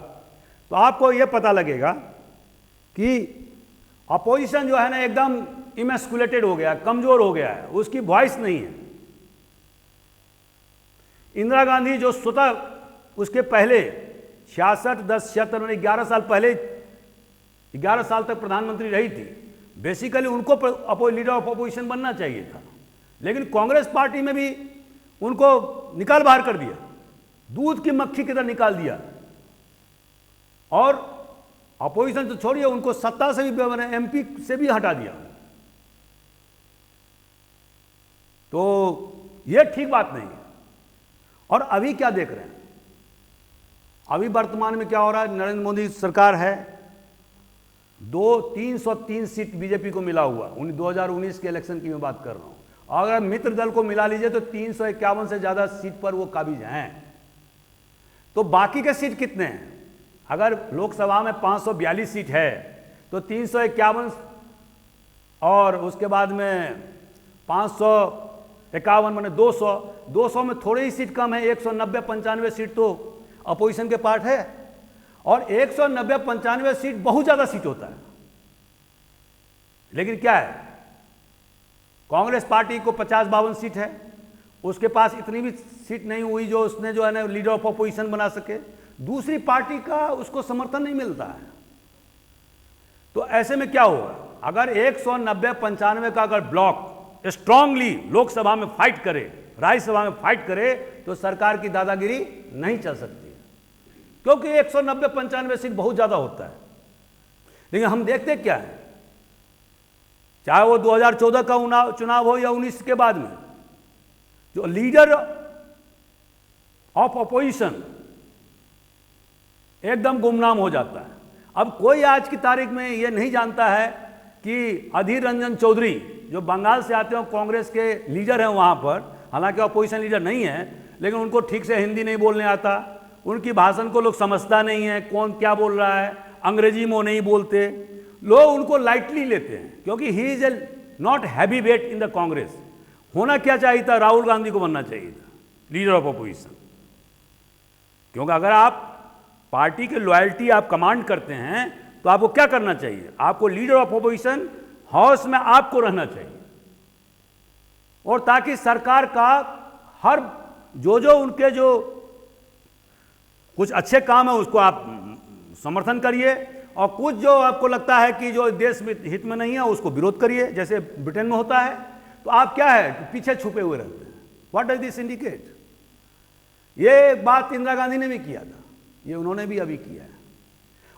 S1: तो आपको यह पता लगेगा कि अपोजिशन जो है ना एकदम इमेस्कुलेटेड हो गया, कमजोर हो गया है, उसकी वॉइस नहीं है। इंदिरा गांधी जो स्वतः उसके पहले 66 में 11 साल पहले 11 साल तक प्रधानमंत्री रही थी, बेसिकली उनको लीडर ऑफ अपोजिशन बनना चाहिए था, लेकिन कांग्रेस पार्टी में भी उनको निकाल बाहर कर दिया, दूध की मक्खी की तरह निकाल दिया। और अपोजिशन तो छोड़िए, उनको सत्ता से भी, एमपी से भी हटा दिया। तो यह ठीक बात नहीं है। और अभी क्या देख रहे हैं, अभी वर्तमान में क्या हो रहा है, नरेंद्र मोदी सरकार है, 303 सीट बीजेपी को मिला हुआ, 2019 के इलेक्शन की मैं बात कर रहा हूं। अगर मित्र दल को मिला लीजिए तो 351 से ज्यादा सीट पर वो काबिज हैं। तो बाकी के सीट कितने हैं, अगर लोकसभा में 542 सीट है तो 351 और उसके बाद में 551 माने 200 में थोड़ी ही सीट कम है, 190-95 सीट तो अपोजिशन के पार्ट है, और 190-95 सीट बहुत ज्यादा सीट होता है। लेकिन क्या है, कांग्रेस पार्टी को 50-52 सीट है, उसके पास इतनी भी सीट नहीं हुई जो उसने जो है ना लीडर ऑफ अपोजिशन बना सके, दूसरी पार्टी का उसको समर्थन नहीं मिलता है। तो ऐसे में क्या होगा, अगर 190-95 का अगर ब्लॉक स्ट्रांगली लोकसभा में फाइट करे, राज्यसभा में फाइट करे, तो सरकार की दादागिरी नहीं चल सकती है, क्योंकि 190-95 सीट बहुत ज्यादा होता है। लेकिन हम देखते क्या है, चाहे वो 2014 का चुनाव हो या 19 के बाद में, जो लीडर ऑफ अपोजिशन एकदम गुमनाम हो जाता है। अब कोई आज की तारीख में यह नहीं जानता है कि अधीर रंजन चौधरी जो बंगाल से आते हैं, कांग्रेस के लीडर हैं वहां पर, हालांकि अपोजिशन लीडर नहीं है, लेकिन उनको ठीक से हिंदी नहीं बोलने आता, उनकी भाषण को लोग समझता नहीं है, कौन क्या बोल रहा है, अंग्रेजी में वो नहीं बोलते, लोग उनको लाइटली लेते हैं क्योंकि he is a not heavy weight in the Congress. होना क्या चाहिए था, राहुल गांधी को बनना चाहिए था लीडर ऑफ अपोजिशन, क्योंकि अगर आप पार्टी की लॉयल्टी आप कमांड करते हैं तो आपको क्या करना चाहिए, आपको लीडर ऑफ अपोजिशन हाउस में आपको रहना चाहिए, और ताकि सरकार का हर जो उनके जो कुछ अच्छे काम है उसको आप समर्थन करिए, और कुछ जो आपको लगता है कि जो देश में हित में नहीं है उसको विरोध करिए, जैसे ब्रिटेन में होता है। तो आप क्या है पीछे छुपे हुए रहते हैं। What does this indicate? ये बात इंदिरा गांधी ने भी किया था, ये उन्होंने भी अभी किया है,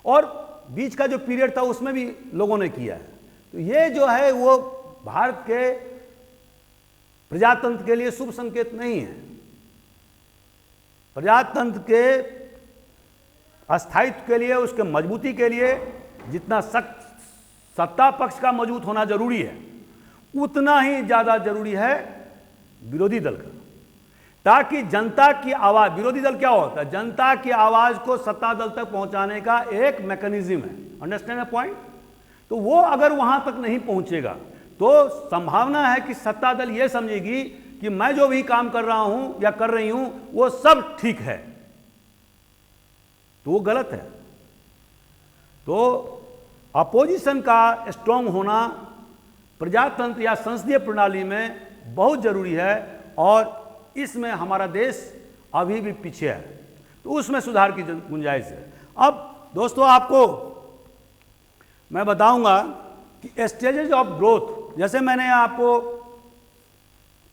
S1: और बीच का जो पीरियड था उसमें भी लोगों ने किया है। तो ये जो है वो भारत के प्रजातंत्र के लिए शुभ संकेत नहीं है। प्रजातंत्र के अस्थायित्व के लिए, उसके मजबूती के लिए जितना सत्ता पक्ष का मजबूत होना जरूरी है, उतना ही ज्यादा जरूरी है विरोधी दल का, ताकि जनता की आवाज, विरोधी दल क्या होता है, जनता की आवाज को सत्ता दल तक पहुंचाने का एक मैकेनिज्म है। Understand the point? तो वो अगर वहां तक नहीं पहुंचेगा तो संभावना है कि सत्ता दल ये समझेगी कि मैं जो भी काम कर रहा हूं या कर रही हूं वो सब ठीक है, तो वो गलत है। तो अपोजिशन का स्ट्रांग होना प्रजातंत्र या संसदीय प्रणाली में बहुत जरूरी है, और इसमें हमारा देश अभी भी पीछे है, तो उसमें सुधार की गुंजाइश है। अब दोस्तों आपको मैं बताऊंगा कि स्टेजेस ऑफ ग्रोथ, जैसे मैंने आपको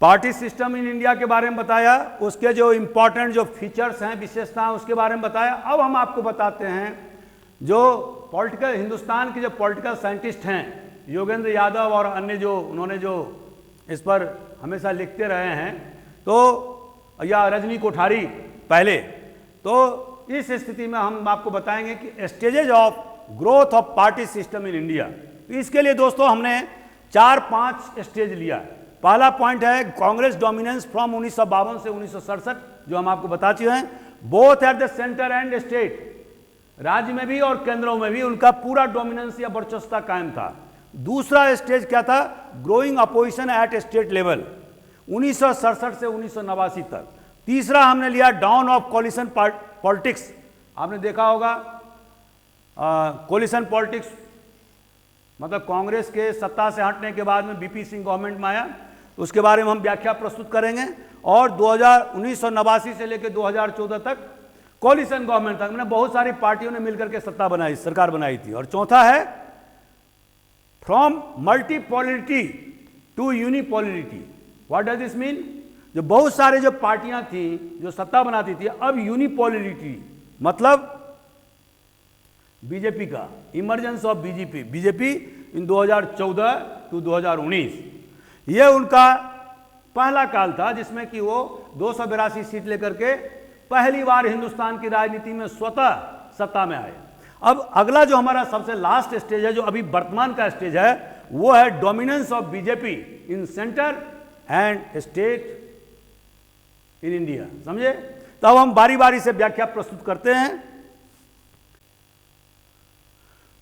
S1: पार्टी सिस्टम इन इंडिया के बारे में बताया, उसके जो इंपॉर्टेंट जो फीचर्स हैं, विशेषताएं, उसके बारे में बताया। अब हम आपको बताते हैं जो पॉलिटिकल, हिंदुस्तान के जो पॉलिटिकल साइंटिस्ट हैं, योगेंद्र यादव और अन्य जो उन्होंने जो इस पर हमेशा लिखते रहे हैं, तो या रजनी कोठारी पहले, तो इस स्थिति में हम आपको बताएंगे कि stages of growth of party system in India. इसके लिए दोस्तों हमने 4-5 स्टेज लिया है। पहला पॉइंट है कांग्रेस डोमिनेंस फ्रॉम 1952 से 1967, जो हम आपको बता चुके हैं, both at the centre and state, राज्य में भी और केंद्रों में भी उनका पूरा डोमिनेंस या वर्चस्वता कायम था। दूसरा स्टेज क्या था, growing opposition at state level 1967 से 1989 तक। तीसरा हमने लिया डाउन ऑफ कोलिशन पॉलिटिक्स, आपने देखा होगा कोलिशन पॉलिटिक्स मतलब कांग्रेस के सत्ता से हटने के बाद में बीपी सिंह गवर्नमेंट में आया, तो उसके बारे में हम व्याख्या प्रस्तुत करेंगे। और 1989 से लेकर 2014 तक कोलिशन गवर्नमेंट था, मैंने बहुत सारी पार्टियों ने मिलकर के सत्ता बनाई, सरकार बनाई थी। और चौथा है from multipolarity to unipolarity. What does this mean? जो बहुत सारे जो पार्टियां थी जो सत्ता बनाती थी, अब यूनिपोलरिटी मतलब बीजेपी का emergence of BJP in 2014 to 2019, ये उनका पहला काल था जिसमें कि वो 282 सीट लेकर के पहली बार हिंदुस्तान की राजनीति में स्वतः सत्ता में आए। अब अगला जो हमारा सबसे लास्ट स्टेज है, जो अभी वर्तमान का स्टेज है, वो है dominance of BJP in centre and state in India. समझे? तो अब हम बारी बारी से व्याख्या प्रस्तुत करते हैं।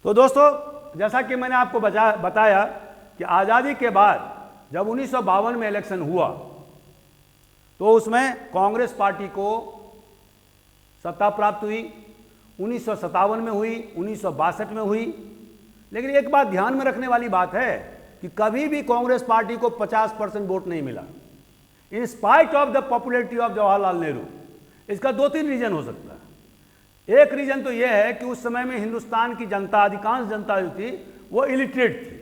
S1: तो दोस्तों जैसा कि मैंने आपको बताया कि आज़ादी के बाद जब 1952 में इलेक्शन हुआ तो उसमें कांग्रेस पार्टी को सत्ता प्राप्त हुई, 1957 में हुई, 1962 में हुई। लेकिन एक बात ध्यान में रखने वाली बात है कि कभी भी कांग्रेस पार्टी को 50% वोट नहीं मिला, in spite of the popularity of Jawaharlal Nehru. इसका 2-3 रीजन हो सकता है। एक रीजन तो यह है कि उस समय में हिंदुस्तान की जनता, अधिकांश जनता जो थी वो इलिटरेट थी।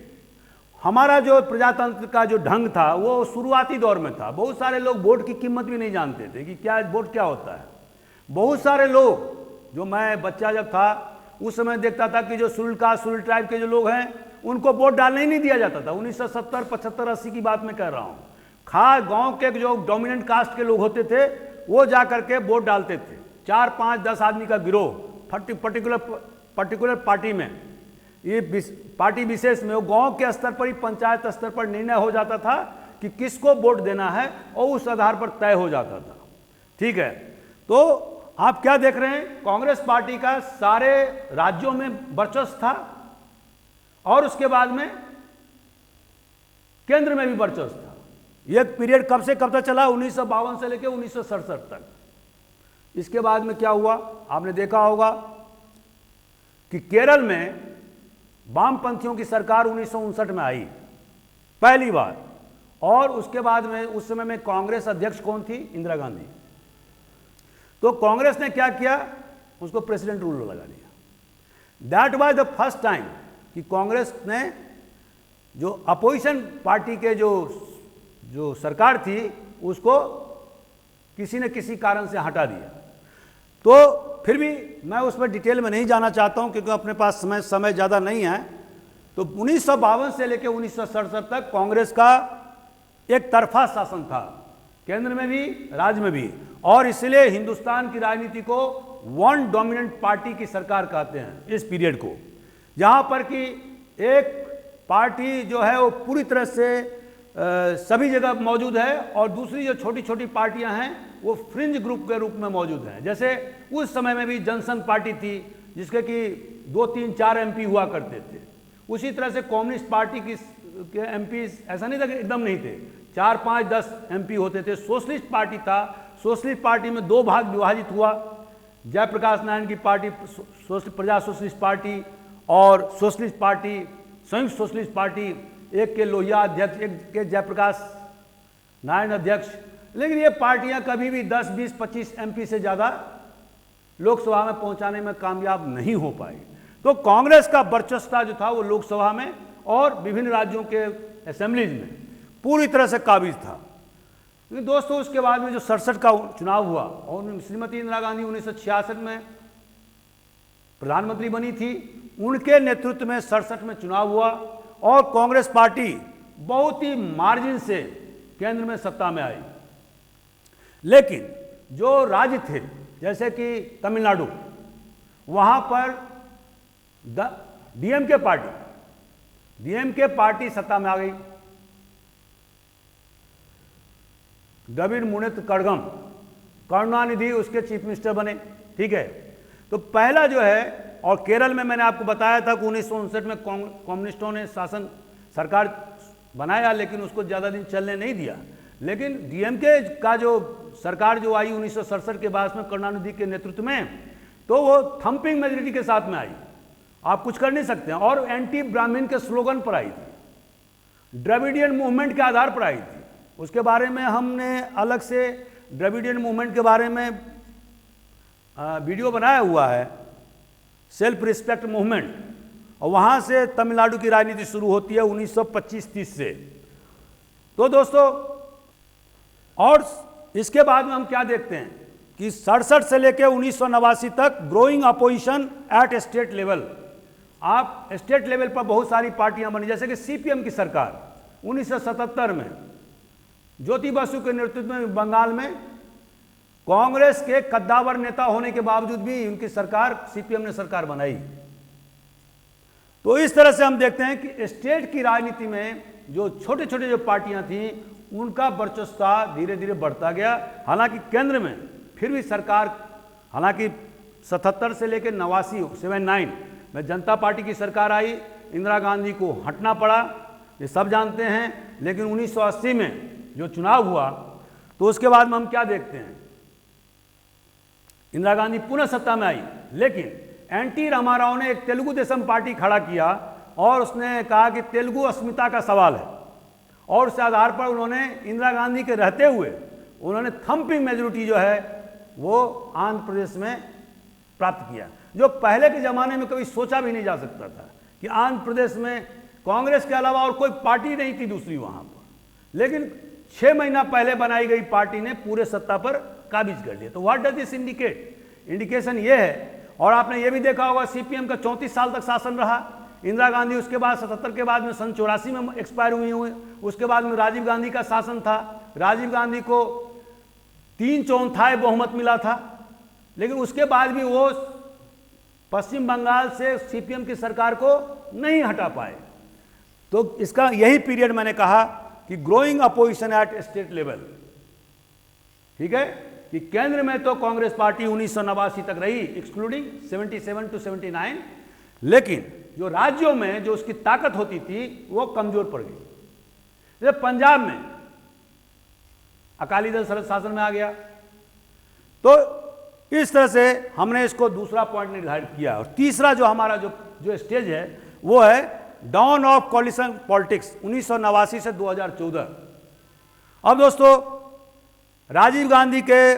S1: हमारा जो प्रजातंत्र का जो ढंग था वो शुरुआती दौर में था। बहुत सारे लोग वोट की कीमत भी नहीं जानते थे कि क्या वोट क्या होता है। बहुत सारे लोग, जो मैं बच्चा जब था उस समय देखता था कि जो सुल ट्राइब के जो लोग हैं उनको वोट डालने ही नहीं दिया जाता था। 1970, 75, 80 की बात मैं कह रहा हूँ। खास गांव के जो डोमिनेंट कास्ट के लोग होते थे वो जा करके वोट डालते थे। 4, 5, 10 आदमी का गिरोह पर्टिकुलर पार्टी में, ये पार्टी विशेष में, वो गांव के स्तर पर ही, पंचायत स्तर पर निर्णय हो जाता था कि किसको वोट देना है और उस आधार पर तय हो जाता था। ठीक है, तो आप क्या देख रहे हैं, कांग्रेस पार्टी का सारे राज्यों में वर्चस्व था और उसके बाद में केंद्र में भी वर्चस्व था। यह पीरियड कब से कब तक चला, 1952 से लेकर 1967 तक। इसके बाद में क्या हुआ, आपने देखा होगा कि केरल में वामपंथियों की सरकार 1959 में आई पहली बार, और उसके बाद में उस समय में कांग्रेस अध्यक्ष कौन थी, इंदिरा गांधी। तो कांग्रेस ने क्या किया, उसको प्रेसिडेंट रूल लगा दिया। That was the first time कि कांग्रेस ने जो अपोजिशन पार्टी के जो सरकार थी उसको किसी न किसी कारण से हटा दिया। तो फिर भी मैं उसमें डिटेल में नहीं जाना चाहता हूं क्योंकि अपने पास समय ज़्यादा नहीं है। तो 1952 से लेकर 1967 तक कांग्रेस का एक तरफा शासन था, केंद्र में भी राज्य में भी, और इसलिए हिंदुस्तान की राजनीति को वन डोमिनेंट पार्टी की सरकार कहते हैं इस पीरियड को, जहां पर कि एक पार्टी जो है वो पूरी तरह से सभी जगह मौजूद है और दूसरी जो छोटी छोटी पार्टियां हैं वो फ्रिंज ग्रुप के रूप में मौजूद हैं। जैसे उस समय में भी जनसंघ पार्टी थी जिसके कि 2, 3, 4 एमपी हुआ करते थे। उसी तरह से कम्युनिस्ट पार्टी के एमपी ऐसा नहीं था कि एकदम नहीं थे, 4, 5, 10 एमपी होते थे। सोशलिस्ट पार्टी था, सोशलिस्ट पार्टी में 2 भाग विभाजित हुआ, जयप्रकाश नारायण की पार्टी प्रजा सोशलिस्ट पार्टी और सोशलिस्ट पार्टी, संयुक्त सोशलिस्ट पार्टी, एक के लोहिया अध्यक्ष, एक के जयप्रकाश नारायण अध्यक्ष। लेकिन ये पार्टियां कभी भी 10, 20, 25 एमपी से ज़्यादा लोकसभा में पहुंचाने में कामयाब नहीं हो पाई। तो कांग्रेस का वर्चस्व जो था वो लोकसभा में और विभिन्न राज्यों के असेंबलीज में पूरी तरह से काबिज था। लेकिन दोस्तों उसके बाद में जो 67 का चुनाव हुआ और श्रीमती इंदिरा गांधी 1966 में प्रधानमंत्री बनी थी, उनके नेतृत्व में 67 में चुनाव हुआ और कांग्रेस पार्टी बहुत ही मार्जिन से केंद्र में सत्ता में आई। लेकिन जो राज्य थे जैसे कि तमिलनाडु, वहां पर डीएमके पार्टी सत्ता में आ गई। द्रविड़ मुनेत्र कड़गम, करुणानिधि उसके चीफ मिनिस्टर बने, ठीक है। तो पहला जो है, और केरल में मैंने आपको बताया था कि 1959 में कम्युनिस्टों ने शासन सरकार बनाया लेकिन उसको ज़्यादा दिन चलने नहीं दिया। लेकिन डीएमके का जो सरकार जो आई 1967 के बाद में करुणानिधि के नेतृत्व में, तो वो थंपिंग मेजोरिटी के साथ में आई, आप कुछ कर नहीं सकते हैं, और एंटी ब्राह्मण के स्लोगन पर आई थी, द्रविडियन मूवमेंट के आधार पर आई थी। उसके बारे में हमने अलग से द्रविडियन मूवमेंट के बारे में वीडियो बनाया हुआ है, सेल्फ रिस्पेक्ट मूवमेंट, और वहाँ से तमिलनाडु की राजनीति शुरू होती है 1925-30 से। तो दोस्तों, और इसके बाद में हम क्या देखते हैं कि 67 से लेकर 1989 तक growing opposition at state level. आप स्टेट लेवल पर बहुत सारी पार्टियां बनी, जैसे कि सीपीएम की सरकार 1977 में ज्योति बसु के नेतृत्व में बंगाल में कांग्रेस के कद्दावर नेता होने के बावजूद भी उनकी सरकार, सीपीएम ने सरकार बनाई। तो इस तरह से हम देखते हैं कि स्टेट की राजनीति में जो छोटे छोटे जो पार्टियां थीं उनका वर्चस्व धीरे धीरे बढ़ता गया। हालांकि केंद्र में फिर भी सरकार, हालांकि 77 से लेकर 79 में जनता पार्टी की सरकार आई, इंदिरा गांधी को हटना पड़ा, ये सब जानते हैं। लेकिन 1980 में जो चुनाव हुआ तो उसके बाद में हम क्या देखते हैं, इंदिरा गांधी पुनः सत्ता में आई, लेकिन एनटी रामाराव ने एक तेलुगु देशम पार्टी खड़ा किया और उसने कहा कि तेलुगु अस्मिता का सवाल है, और उस आधार पर उन्होंने इंदिरा गांधी के रहते हुए उन्होंने थंपिंग मेजोरिटी जो है वो आंध्र प्रदेश में प्राप्त किया, जो पहले के ज़माने में कभी सोचा भी नहीं जा सकता था कि आंध्र प्रदेश में कांग्रेस के अलावा और कोई पार्टी नहीं थी दूसरी वहाँ पर। लेकिन 6 महीना पहले बनाई गई पार्टी ने पूरे सत्ता पर काबिज कर लिया। तो what does this indicate? Indication ये है, और आपने ये भी देखा होगा सीपीएम का 34 साल तक शासन रहा। इंदिरा गांधी उसके बाद 77 के बाद में सन 84 में एक्सपायर हुए। उसके बाद में राजीव गांधी का शासन था। राजीव गांधी को 3/4 बहुमत मिला था, लेकिन उसके बाद भी वो पश्चिम बंगाल से सीपीएम की सरकार को नहीं हटा पाए। तो इसका यही पीरियड मैंने कहा कि growing opposition at state level, ठीक है। कि केंद्र में तो कांग्रेस पार्टी 1989 तक रही, एक्सक्लूडिंग 77 to 79, लेकिन जो राज्यों में जो उसकी ताकत होती थी वो कमजोर पड़ गई। जैसे पंजाब में अकाली दल सरद शासन में आ गया, तो इस तरह से हमने इसको दूसरा पॉइंट निर्धारित किया। और तीसरा जो हमारा जो स्टेज है वो है डाउन ऑफ कोलिशन पॉलिटिक्स 1989 से 2014। अब दोस्तों, राजीव गांधी के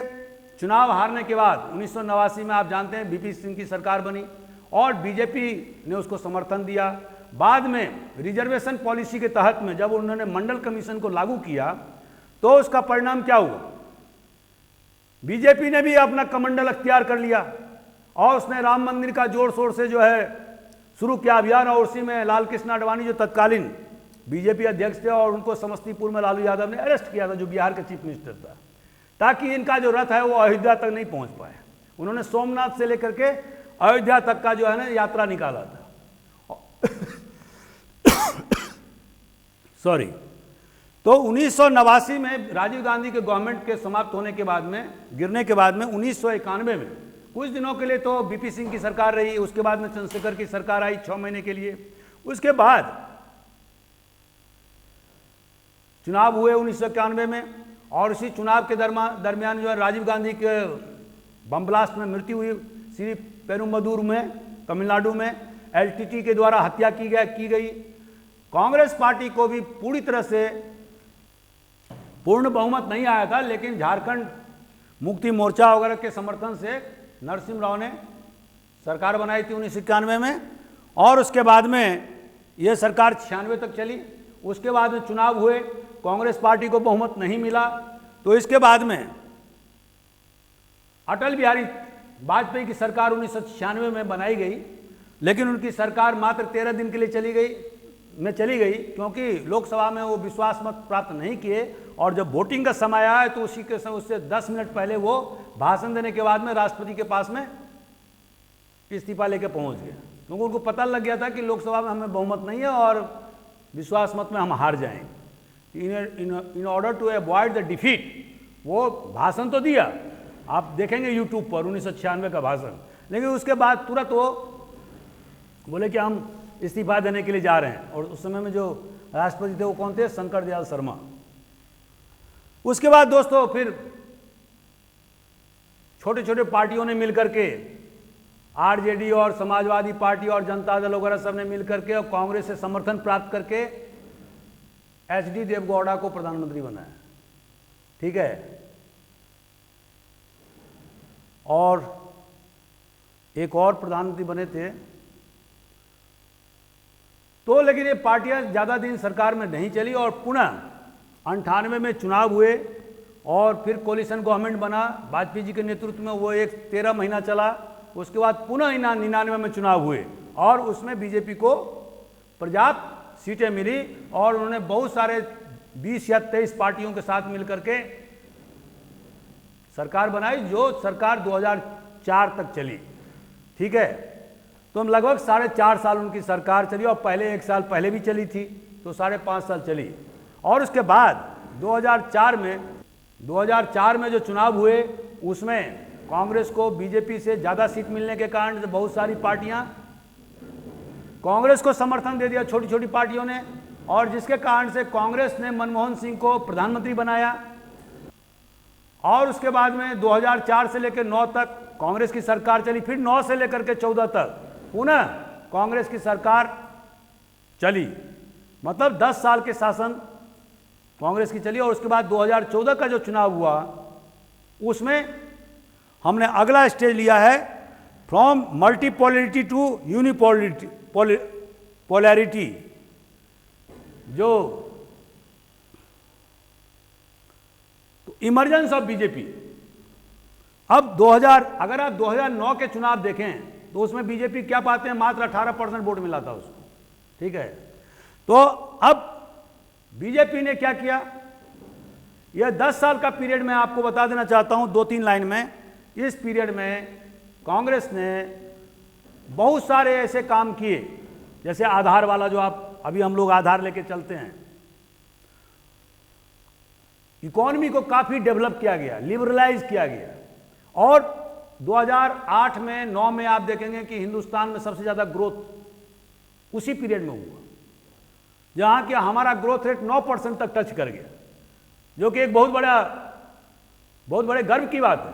S1: चुनाव हारने के बाद 1989 में आप जानते हैं वीपी सिंह की सरकार बनी और बीजेपी ने उसको समर्थन दिया। बाद में रिजर्वेशन पॉलिसी के तहत में जब उन्होंने मंडल कमीशन को लागू किया तो उसका परिणाम क्या हुआ, बीजेपी ने भी अपना कमंडल अख्तियार कर लिया और उसने राम मंदिर का जोर शोर से जो है शुरू किया अभियान। और उसी में लाल कृष्ण आडवाणी जो तत्कालीन बीजेपी अध्यक्ष थे और उनको समस्तीपुर में लालू यादव ने अरेस्ट किया था, जो बिहार के चीफ मिनिस्टर था, ताकि इनका जो रथ है वो अयोध्या तक नहीं पहुंच पाए। उन्होंने सोमनाथ से लेकर के अयोध्या तक का जो है ना यात्रा निकाला था। सॉरी। तो 1989 में राजीव गांधी के गवर्नमेंट के समाप्त होने के बाद में, गिरने के बाद में 1991 में कुछ दिनों के लिए तो वीपी सिंह की सरकार रही, उसके बाद में चंद्रशेखर की सरकार आई 6 महीने के लिए। उसके बाद चुनाव हुए 1991 में और इसी चुनाव के दरमियान जो है राजीव गांधी के बम ब्लास्ट में मृत्यु हुई। श्री पेरुम्बदूर में तमिलनाडु में एलटीटी के द्वारा हत्या की गई। कांग्रेस पार्टी को भी पूरी तरह से पूर्ण बहुमत नहीं आया था, लेकिन झारखंड मुक्ति मोर्चा वगैरह के समर्थन से नरसिम्हा राव ने सरकार बनाई थी 1991 में और उसके बाद में यह सरकार 96 तक चली। उसके बाद में चुनाव हुए, कांग्रेस पार्टी को बहुमत नहीं मिला, तो इसके बाद में अटल बिहारी वाजपेयी की सरकार 1996 में बनाई गई, लेकिन उनकी सरकार मात्र 13 दिन के लिए चली गई क्योंकि लोकसभा में वो विश्वास मत प्राप्त नहीं किए। और जब वोटिंग का समय आया तो उसी के समय उससे 10 मिनट पहले वो भाषण देने के बाद में राष्ट्रपति के पास में इस्तीफा लेके पहुंच गए, क्योंकि उनको पता लग गया था कि लोकसभा में हमें बहुमत नहीं है और विश्वास मत में हम हार जाएंगे। In order to avoid the defeat वो भाषण तो दिया, आप देखेंगे यूट्यूब पर 1996 का भाषण, लेकिन उसके बाद तुरंत वो बोले कि हम इस्तीफा देने के लिए जा रहे हैं। और उस समय में जो राष्ट्रपति थे वो कौन थे, शंकर दयाल शर्मा। उसके बाद दोस्तों फिर छोटे छोटे पार्टियों ने मिलकर के, आरजेडी और समाजवादी पार्टी और जनता दल वगैरह सब ने मिलकर के और कांग्रेस से समर्थन प्राप्त करके एचडी देवगौड़ा को प्रधानमंत्री बनाया, ठीक है। और एक और प्रधानमंत्री बने थे, तो लेकिन ये पार्टियां ज्यादा दिन सरकार में नहीं चली और पुनः 98 में चुनाव हुए और फिर कोलिशन गवर्नमेंट बना वाजपेयी जी के नेतृत्व में, वो 13 महीना चला। उसके बाद पुनः 99 में चुनाव हुए और उसमें बीजेपी को पर्याप्त सीटें मिली और उन्होंने बहुत सारे 20 या 23 पार्टियों के साथ मिलकर के सरकार बनाई, जो सरकार 2004 तक चली, ठीक है। तो हम लगभग 4.5 साल उनकी सरकार चली और पहले 1 साल पहले भी चली थी, तो 5.5 साल चली। और उसके बाद 2004 में जो चुनाव हुए उसमें कांग्रेस को बीजेपी से ज़्यादा सीट मिलने के कारण बहुत सारी पार्टियां कांग्रेस को समर्थन दे दिया, छोटी छोटी पार्टियों ने, और जिसके कारण से कांग्रेस ने मनमोहन सिंह को प्रधानमंत्री बनाया। और उसके बाद में 2004 से लेकर 9 तक कांग्रेस की सरकार चली, फिर 9 से लेकर के 14 तक पुनः कांग्रेस की सरकार चली, मतलब 10 साल के शासन कांग्रेस की चली। और उसके बाद 2014 का जो चुनाव हुआ उसमें हमने अगला स्टेज लिया है, फ्रॉम मल्टीपोलरिटी टू यूनिपोलरिटी, जो तो इमरजेंस ऑफ बीजेपी। अब 2000 अगर आप 2009 के चुनाव देखें तो उसमें बीजेपी क्या पाते हैं, मात्र 18% वोट मिला था उसको, ठीक है। तो अब बीजेपी ने क्या किया, यह 10 साल का पीरियड मैं आपको बता देना चाहता हूं 2-3 लाइन में। इस पीरियड में कांग्रेस ने बहुत सारे ऐसे काम किए, जैसे आधार वाला, जो आप अभी हम लोग आधार लेके चलते हैं, इकोनॉमी को काफ़ी डेवलप किया गया, लिबरलाइज किया गया। और 2008 में 9 में आप देखेंगे कि हिंदुस्तान में सबसे ज़्यादा ग्रोथ उसी पीरियड में हुआ, जहाँ कि हमारा ग्रोथ रेट 9% तक टच कर गया, जो कि एक बहुत बड़े गर्व की बात है।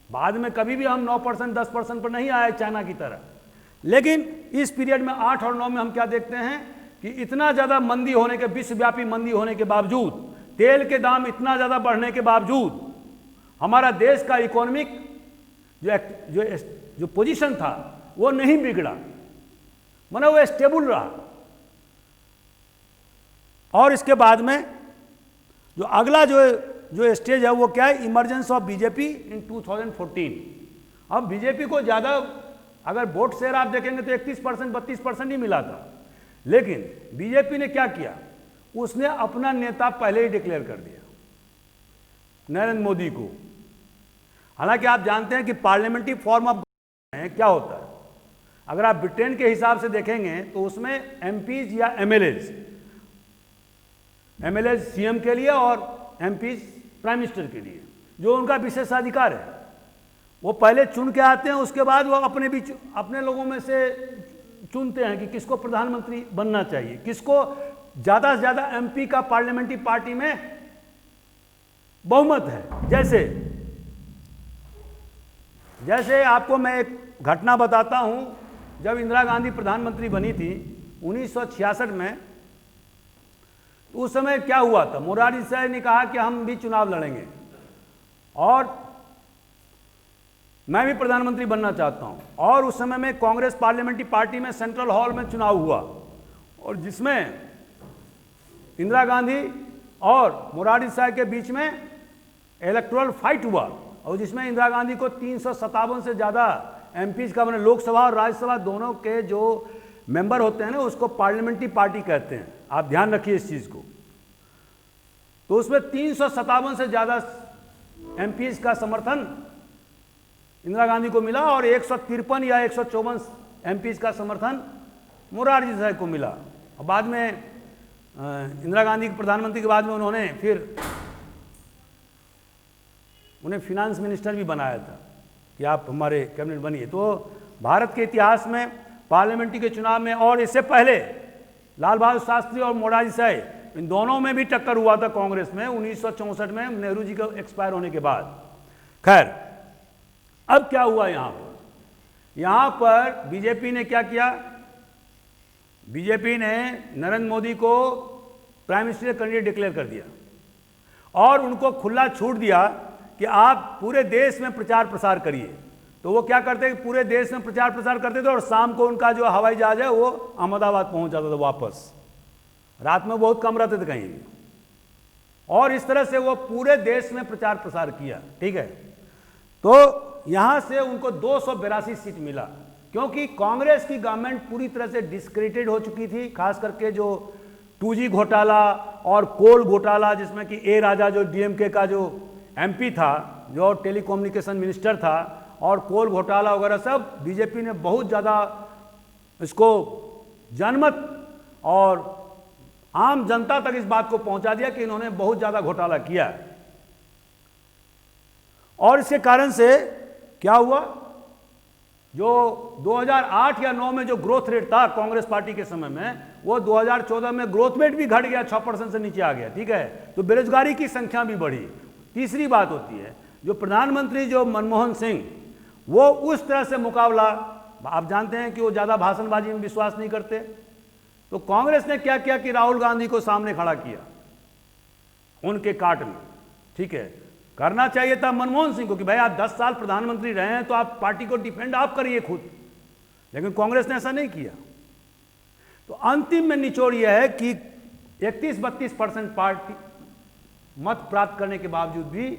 S1: बाद में कभी भी हम 9% 10% पर नहीं आए चाइना की तरह, लेकिन इस पीरियड में 8 और 9 में हम क्या देखते हैं कि इतना ज़्यादा मंदी होने के, विश्वव्यापी मंदी होने के बावजूद, तेल के दाम इतना ज़्यादा बढ़ने के बावजूद, हमारा देश का इकोनॉमिक जो पोजीशन था वो नहीं बिगड़ा, माने वो स्टेबल रहा। और इसके बाद में जो अगला जो स्टेज है वो क्या है, इमरजेंस ऑफ बीजेपी इन 2014। अब बीजेपी को ज़्यादा अगर वोट शेयर आप देखेंगे तो 31% 32% ही मिला था, लेकिन बीजेपी ने क्या किया, उसने अपना नेता पहले ही डिक्लेयर कर दिया, नरेंद्र मोदी को। हालांकि आप जानते हैं कि पार्लियामेंट्री फॉर्म ऑफ गवर्नमेंट क्या होता है। अगर आप ब्रिटेन के हिसाब से देखेंगे तो उसमें एमपीज या एमएलएज सीएम के लिए और एमपीज प्राइम मिनिस्टर के लिए, जो उनका विशेषाधिकार है। वो पहले चुन के आते हैं, उसके बाद वो अपने लोगों में से चुनते हैं कि किसको प्रधानमंत्री बनना चाहिए, किसको ज़्यादा से ज़्यादा एमपी का पार्लियामेंट्री पार्टी में बहुमत है। जैसे आपको मैं एक घटना बताता हूं, जब इंदिरा गांधी प्रधानमंत्री बनी थी 1966 में, तो उस समय क्या हुआ था, मोरारजी देसाई ने कहा कि हम भी चुनाव लड़ेंगे और मैं भी प्रधानमंत्री बनना चाहता हूं। और उस समय में कांग्रेस पार्लियामेंट्री पार्टी में सेंट्रल हॉल में चुनाव हुआ, और जिसमें इंदिरा गांधी और मोरारजी देसाई के बीच में इलेक्टोरल फाइट हुआ, और जिसमें इंदिरा गांधी को 357 से ज़्यादा एमपीज का, मैंने लोकसभा और राज्यसभा दोनों के जो मेंबर होते हैं ना, उसको पार्लियामेंट्री पार्टी कहते हैं, आप ध्यान रखिए इस चीज़ को। तो उसमें 357 से ज़्यादा एमपीज का समर्थन इंदिरा गांधी को मिला, और 153 या 154 एमपीज का समर्थन मोरारजी देसाई को मिला। और बाद में इंदिरा गांधी के प्रधानमंत्री के बाद में उन्होंने फिर उन्हें फिनांस मिनिस्टर भी बनाया था कि आप हमारे कैबिनेट बनिए। तो भारत के इतिहास में पार्लियामेंट्री के चुनाव में, और इससे पहले लाल बहादुर शास्त्री और मोरारजी देसाई, इन दोनों में भी टक्कर हुआ था कांग्रेस में 1964 में, नेहरू जी का एक्सपायर होने के बाद। खैर, अब क्या हुआ यहां पर बीजेपी ने क्या किया, बीजेपी ने नरेंद्र मोदी को प्राइम मिनिस्टर कैंडिडेट डिक्लेयर कर दिया, और उनको खुला छूट दिया कि आप पूरे देश में प्रचार प्रसार करिए। तो वो क्या करते कि पूरे देश में प्रचार प्रसार करते थे, और शाम को उनका जो हवाई जहाज है वो अहमदाबाद पहुंच जाता था वापस, रात में बहुत कम रहते थे कहीं भी। और इस तरह से वो पूरे देश में प्रचार प्रसार किया, ठीक है। तो यहां से उनको 282 सीट मिला, क्योंकि कांग्रेस की गवर्नमेंट पूरी तरह से डिस्क्रेडिटेड हो चुकी थी, खास करके जो 2G घोटाला और कोल घोटाला, जिसमें कि ए राजा जो डीएमके का जो एमपी था, जो टेलीकम्युनिकेशन मिनिस्टर था, और कोल घोटाला वगैरह सब बीजेपी ने बहुत ज़्यादा इसको जनमत और आम जनता तक इस बात को पहुंचा दिया कि इन्होंने बहुत ज़्यादा घोटाला किया। और इसके कारण से क्या हुआ, जो 2008 या 9 में जो ग्रोथ रेट था कांग्रेस पार्टी के समय में, वो 2014 में ग्रोथ रेट भी घट गया, 6% से नीचे आ गया, ठीक है। तो बेरोजगारी की संख्या भी बढ़ी। तीसरी बात होती है, जो प्रधानमंत्री जो मनमोहन सिंह, वो उस तरह से मुकाबला, आप जानते हैं कि वो ज़्यादा भाषणबाजी में विश्वास नहीं करते। तो कांग्रेस ने क्या किया कि राहुल गांधी को सामने खड़ा किया उनके काट में, ठीक है। करना चाहिए था मनमोहन सिंह को कि भाई आप 10 साल प्रधानमंत्री रहे हैं, तो आप पार्टी को डिफेंड आप करिए खुद, लेकिन कांग्रेस ने ऐसा नहीं किया। तो अंतिम में निचोड़ यह है कि 31-32% पार्टी मत प्राप्त करने के बावजूद भी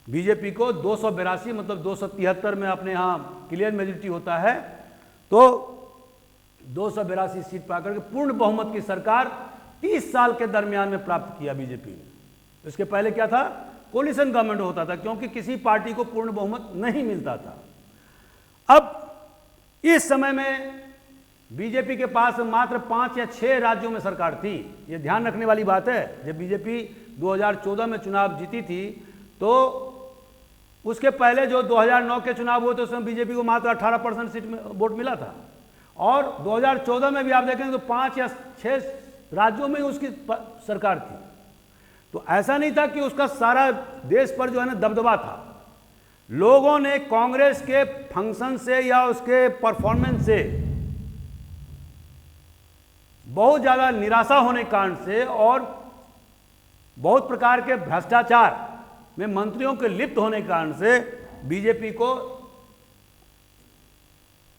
S1: बीजेपी को 282, मतलब 273 में अपने यहाँ क्लियर मेजोरिटी होता है, तो 282 सीट पाकर के पूर्ण बहुमत की सरकार 30 साल के दरमियान में प्राप्त किया बीजेपी ने। इसके पहले क्या था, कोलिशन गवर्नमेंट होता था, क्योंकि किसी पार्टी को पूर्ण बहुमत नहीं मिलता था। अब इस समय में बीजेपी के पास मात्र 5 या 6 राज्यों में सरकार थी। ये ध्यान रखने वाली बात है। जब बीजेपी 2014 में चुनाव जीती थी तो उसके पहले जो 2009 के चुनाव हुए थे उसमें बीजेपी को मात्र 18% सीट में वोट मिला था, और 2014 में भी आप देखेंगे तो 5 या 6 राज्यों में उसकी सरकार थी। तो ऐसा नहीं था कि उसका सारा देश पर जो है ना दबदबा था। लोगों ने कांग्रेस के फंक्शन से या उसके परफॉर्मेंस से बहुत ज़्यादा निराशा होने के कारण से और बहुत प्रकार के भ्रष्टाचार में मंत्रियों के लिप्त होने के कारण से बीजेपी को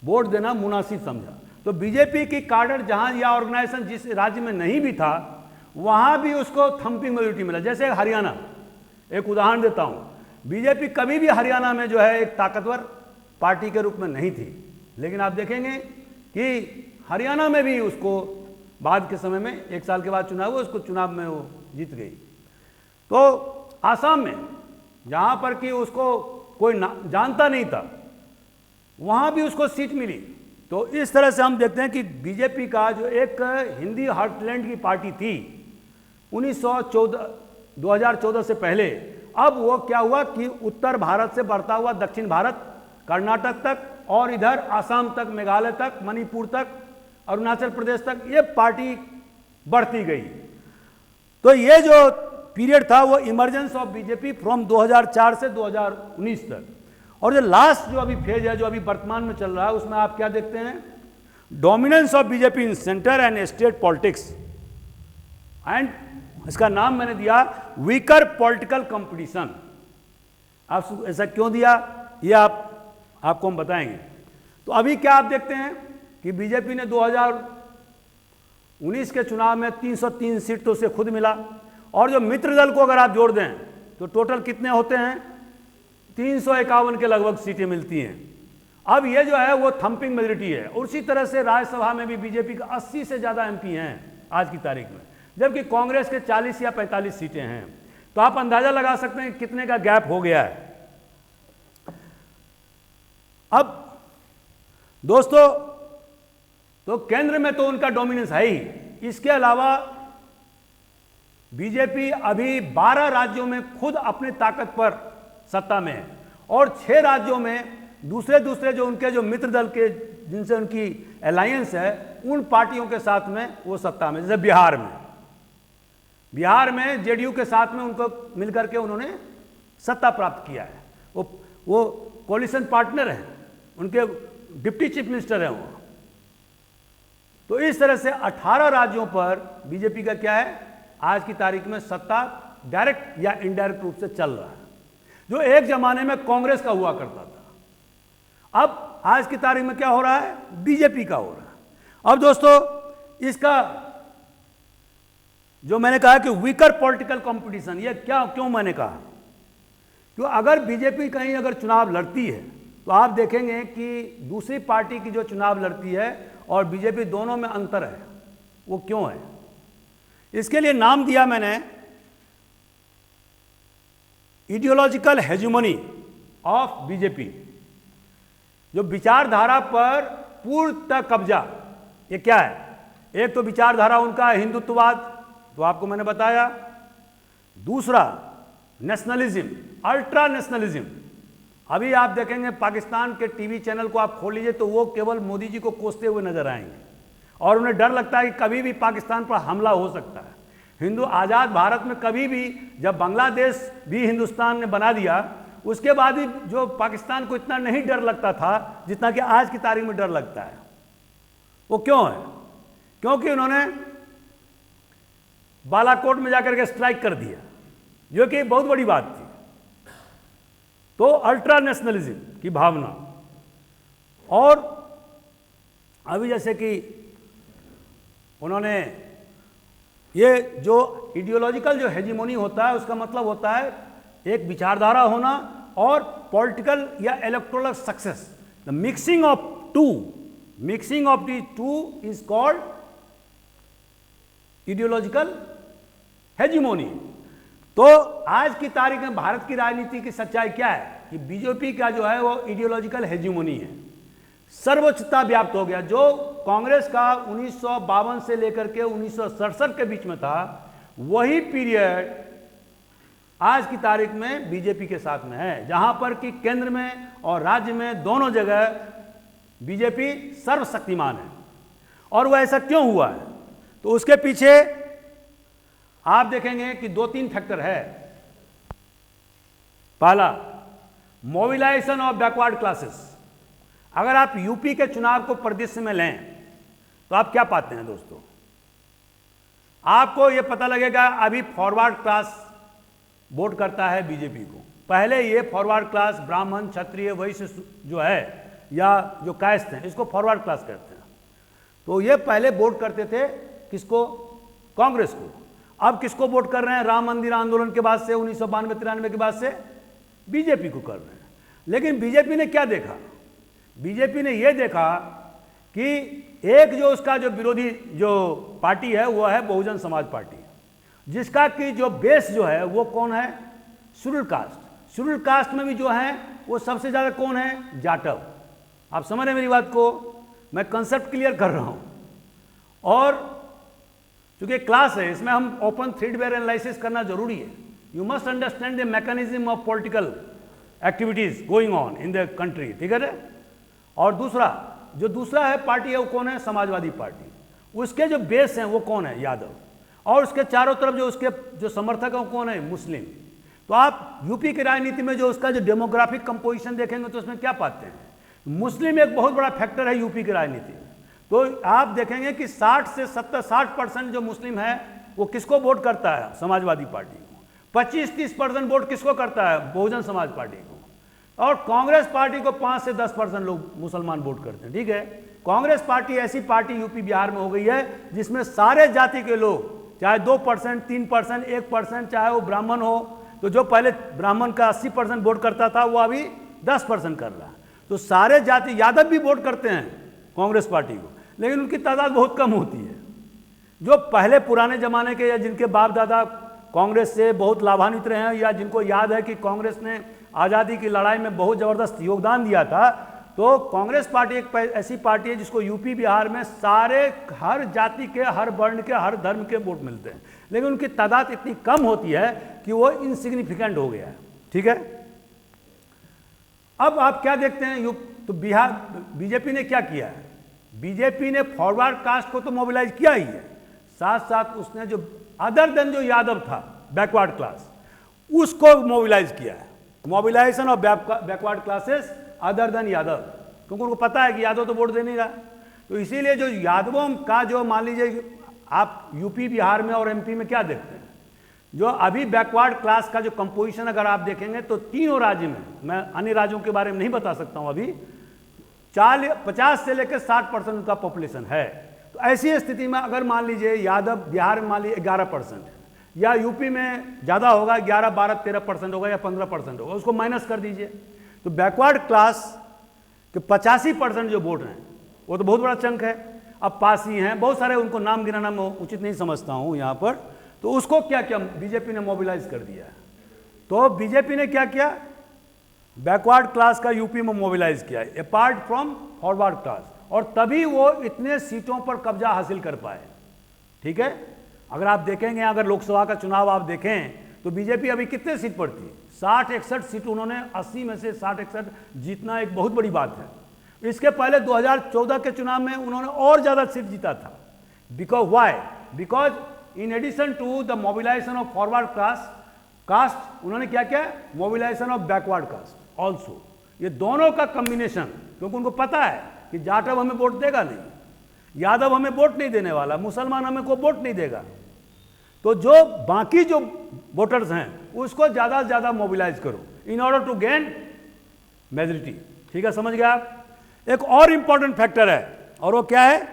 S1: वोट देना मुनासिब समझा। तो बीजेपी की कार्डर जहां या ऑर्गेनाइजेशन जिस राज्य में नहीं भी था वहां भी उसको थम्पिंग मेजोरिटी मिला। जैसे हरियाणा, एक उदाहरण देता हूं, बीजेपी कभी भी हरियाणा में जो है एक ताकतवर पार्टी के रूप में नहीं थी, लेकिन आप देखेंगे कि हरियाणा में भी उसको बाद के समय में 1 साल के बाद चुनाव हुआ, उसको चुनाव में वो जीत गई। तो आसाम में जहां पर कि उसको कोई जानता नहीं था वहां भी उसको सीट मिली। तो इस तरह से हम देखते हैं कि बीजेपी का जो एक हिंदी हार्टलैंड की पार्टी थी 2014 से पहले, अब वो क्या हुआ कि उत्तर भारत से बढ़ता हुआ दक्षिण भारत, कर्नाटक तक और इधर आसाम तक, मेघालय तक, मणिपुर तक, अरुणाचल प्रदेश तक ये पार्टी बढ़ती गई। तो ये जो पीरियड था वो इमरजेंस ऑफ बीजेपी फ्रॉम 2004 से 2019 तक। और जो लास्ट जो अभी फेज है, जो अभी वर्तमान में चल रहा है, उसमें आप क्या देखते हैं? Dominance of BJP in centre and state politics, and इसका नाम मैंने दिया वीकर पॉलिटिकल कंपटीशन। आप ऐसा क्यों दिया ये आपको हम बताएंगे। तो अभी क्या आप देखते हैं कि बीजेपी ने 2019 के चुनाव में 303 सीट तो उसे खुद मिला, और जो मित्र दल को अगर आप जोड़ दें तो टोटल कितने होते हैं? 351 के लगभग सीटें मिलती हैं। अब ये जो है वो थम्पिंग मेजोरिटी है। उसी तरह से राज्यसभा में भी बीजेपी का 80 से ज़्यादा एमपी हैं आज की तारीख में, जबकि कांग्रेस के 40 या 45 सीटें हैं। तो आप अंदाजा लगा सकते हैं कितने का गैप हो गया है। अब दोस्तों, तो केंद्र में तो उनका डोमिनेंस है ही, इसके अलावा बीजेपी अभी 12 राज्यों में खुद अपनी ताकत पर सत्ता में है, और 6 राज्यों में दूसरे जो उनके जो मित्र दल के जिनसे उनकी अलायंस है उन पार्टियों के साथ में वो सत्ता में। जैसे बिहार में जेडीयू के साथ में उनको मिलकर के उन्होंने सत्ता प्राप्त किया है। वो कोलिशन पार्टनर हैं, उनके डिप्टी चीफ मिनिस्टर हैं वो। तो इस तरह से 18 राज्यों पर बीजेपी का क्या है आज की तारीख में सत्ता डायरेक्ट या इनडायरेक्ट रूप से चल रहा है, जो एक जमाने में कांग्रेस का हुआ करता था। अब आज की तारीख में क्या हो रहा है? बीजेपी का हो रहा है। अब दोस्तों, इसका जो मैंने कहा कि वीकर पॉलिटिकल कंपटीशन, ये क्यों मैंने कहा? क्यों अगर बीजेपी कहीं अगर चुनाव लड़ती है तो आप देखेंगे कि दूसरी पार्टी की जो चुनाव लड़ती है और बीजेपी, दोनों में अंतर है। वो क्यों है? इसके लिए नाम दिया मैंने आइडियोलॉजिकल हेजेमनी ऑफ बीजेपी, जो विचारधारा पर पूर्णतः कब्जा। ये क्या है? एक तो विचारधारा उनका हिंदुत्ववाद, तो आपको मैंने बताया। दूसरा नेशनलिज्म, अल्ट्रा नेशनलिज्म। अभी आप देखेंगे पाकिस्तान के टीवी चैनल को आप खोल लीजिए तो वो केवल मोदी जी को कोसते हुए नजर आएंगे, और उन्हें डर लगता है कि कभी भी पाकिस्तान पर हमला हो सकता है। हिंदू आज़ाद भारत में कभी भी, जब बांग्लादेश भी हिंदुस्तान ने बना दिया, उसके बाद ही जो पाकिस्तान को इतना नहीं डर लगता था जितना कि आज की तारीख में डर लगता है। वो क्यों है? क्योंकि उन्होंने बालाकोट में जाकर के स्ट्राइक कर दिया, जो कि बहुत बड़ी बात थी। तो अल्ट्रा नेशनलिज्म की भावना, और अभी जैसे कि उन्होंने ये जो आइडियोलॉजिकल जो हेजिमोनी होता है उसका मतलब होता है एक विचारधारा होना और पॉलिटिकल या electoral success. The mixing of the two is called ideological hegemony. तो आज की तारीख में भारत की राजनीति की सच्चाई क्या है कि बीजेपी का जो है वो आइडियोलॉजिकल हेजिमोनी है। सर्वोच्चता व्याप्त हो गया। जो कांग्रेस का 1952 से लेकर के 1967 के बीच में था, वही पीरियड आज की तारीख में बीजेपी के साथ में है, जहां पर कि केंद्र में और राज्य में दोनों जगह बीजेपी सर्वशक्तिमान है। और वह ऐसा क्यों हुआ है? तो उसके पीछे आप देखेंगे कि 2-3 फैक्टर है। पहला, मोबिलाइजेशन ऑफ बैकवर्ड क्लासेस। अगर आप यूपी के चुनाव को परिदृश्य में लें तो आप क्या पाते हैं दोस्तों? आपको यह पता लगेगा अभी फॉरवर्ड क्लास वोट करता है बीजेपी को। पहले ये फॉरवर्ड क्लास ब्राह्मण, क्षत्रिय, वैश्य जो है या जो कास्ट हैं, इसको फॉरवर्ड क्लास कहते हैं। तो ये पहले वोट करते थे किसको? कांग्रेस को। अब किसको वोट कर रहे हैं? राम मंदिर आंदोलन के बाद से 1992-93 के बाद से बीजेपी को कर रहे हैं। लेकिन बीजेपी ने क्या देखा? बीजेपी ने यह देखा कि एक जो उसका जो विरोधी जो पार्टी है वो है बहुजन समाज पार्टी, जिसका कि जो बेस जो है वो कौन है? Schedule caste. शेड्यूल कास्ट में भी जो है वो सबसे ज़्यादा कौन है? जाटव। आप समझ रहे हैं मेरी बात को? मैं कंसेप्ट क्लियर कर रहा हूं। और चूंकि क्लास है, इसमें हम ओपन थ्रेडबेयर एनालिसिस करना जरूरी है। You must understand the mechanism of political activities going on in the country, ठीक है। और दूसरा है पार्टी है वो कौन है? समाजवादी पार्टी। उसके जो बेस हैं वो कौन है? यादव। और उसके चारों तरफ जो उसके जो समर्थक हैं वो कौन है? मुस्लिम। तो आप यूपी की राजनीति में जो उसका जो डेमोग्राफिक कंपोजिशन देखेंगे तो उसमें क्या पाते हैं? मुस्लिम एक बहुत बड़ा फैक्टर है यूपी की राजनीति में। तो आप देखेंगे कि 60 से 70-60% जो मुस्लिम है वो किसको वोट करता है? समाजवादी पार्टी को। 25-30% वोट किसको करता है? बहुजन समाज पार्टी को। और कांग्रेस पार्टी को 5 से 10% लोग मुसलमान वोट करते हैं, ठीक है। कांग्रेस पार्टी ऐसी पार्टी यूपी बिहार में हो गई है जिसमें सारे जाति के लोग, चाहे 2%, 3%, 1%, चाहे वो ब्राह्मण हो, तो जो पहले ब्राह्मण का 80% वोट करता था वो अभी 10% कर रहा है। तो सारे जाति, यादव भी वोट करते हैं कांग्रेस पार्टी को, लेकिन उनकी तादाद बहुत कम होती है। जो पहले पुराने जमाने के या जिनके बाप दादा कांग्रेस से बहुत लाभान्वित रहे हैं, या जिनको याद है कि कांग्रेस ने आज़ादी की लड़ाई में बहुत ज़बरदस्त योगदान दिया था, तो कांग्रेस पार्टी एक ऐसी पार्टी है जिसको यूपी बिहार में सारे हर जाति के, हर वर्ण के, हर धर्म के वोट मिलते हैं, लेकिन उनकी तादाद इतनी कम होती है कि वो इनसिग्निफिकेंट हो गया है, ठीक है। अब आप क्या देखते हैं? तो बिहार बीजेपी ने क्या किया है? बीजेपी ने फॉरवर्ड कास्ट को तो मोबिलाइज किया ही है, साथ साथ उसने जो अदर देन जो यादव था बैकवर्ड क्लास, उसको मोबिलाइज किया है। Mobilisation of backward classes other than Yadav, क्योंकि उनको पता है कि यादव तो वोट देने का। तो इसीलिए जो यादवों का जो मान लीजिए आप यूपी बिहार में और एमपी में क्या देखते हैं, जो अभी बैकवर्ड क्लास का जो कंपोजिशन अगर आप देखेंगे तो तीनों राज्य में, मैं अन्य राज्यों के बारे में नहीं बता सकता हूं अभी, 50 से लेकर 60% उनका पॉपुलेशन है। तो ऐसी स्थिति में अगर मान लीजिए यादव बिहार में मान लीजिए 11% है, या यूपी में ज़्यादा होगा 11, 12, 13% होगा या 15% होगा, उसको माइनस कर दीजिए, तो बैकवर्ड क्लास के 85% जो वोट हैं वो तो बहुत बड़ा चंक है। अब पासी हैं बहुत सारे, उनको नाम गिनाना मैं उचित नहीं समझता हूँ यहाँ पर। तो उसको क्या किया? बीजेपी ने मोबिलाइज कर दिया। तो बीजेपी ने क्या किया? बैकवर्ड क्लास का यूपी में मोबिलाइज किया अपार्ट फ्रॉम फॉरवर्ड क्लास, और तभी वो इतने सीटों पर कब्जा हासिल कर पाए, ठीक है। अगर आप देखेंगे, अगर लोकसभा का चुनाव आप देखें तो बीजेपी अभी कितने सीट पर थी? 60-61 सीट उन्होंने 80 में से 60-61 जीतना एक बहुत बड़ी बात है। इसके पहले 2014 के चुनाव में उन्होंने और ज़्यादा सीट जीता था। Because why? Because in addition to the mobilisation of forward caste उन्होंने क्या किया? Mobilisation of backward caste also. ये दोनों का कम्बिनेशन, क्योंकि उनको पता है कि जाटव हमें वोट देगा नहीं, यादव हमें वोट नहीं देने वाला, मुसलमान हमें को वोट नहीं देगा, तो जो बाकी जो वोटर्स हैं उसको ज़्यादा से ज़्यादा मोबिलाइज करो in order to gain majority, ठीक है, समझ गए आप। एक और इंपॉर्टेंट फैक्टर है, और वो क्या है?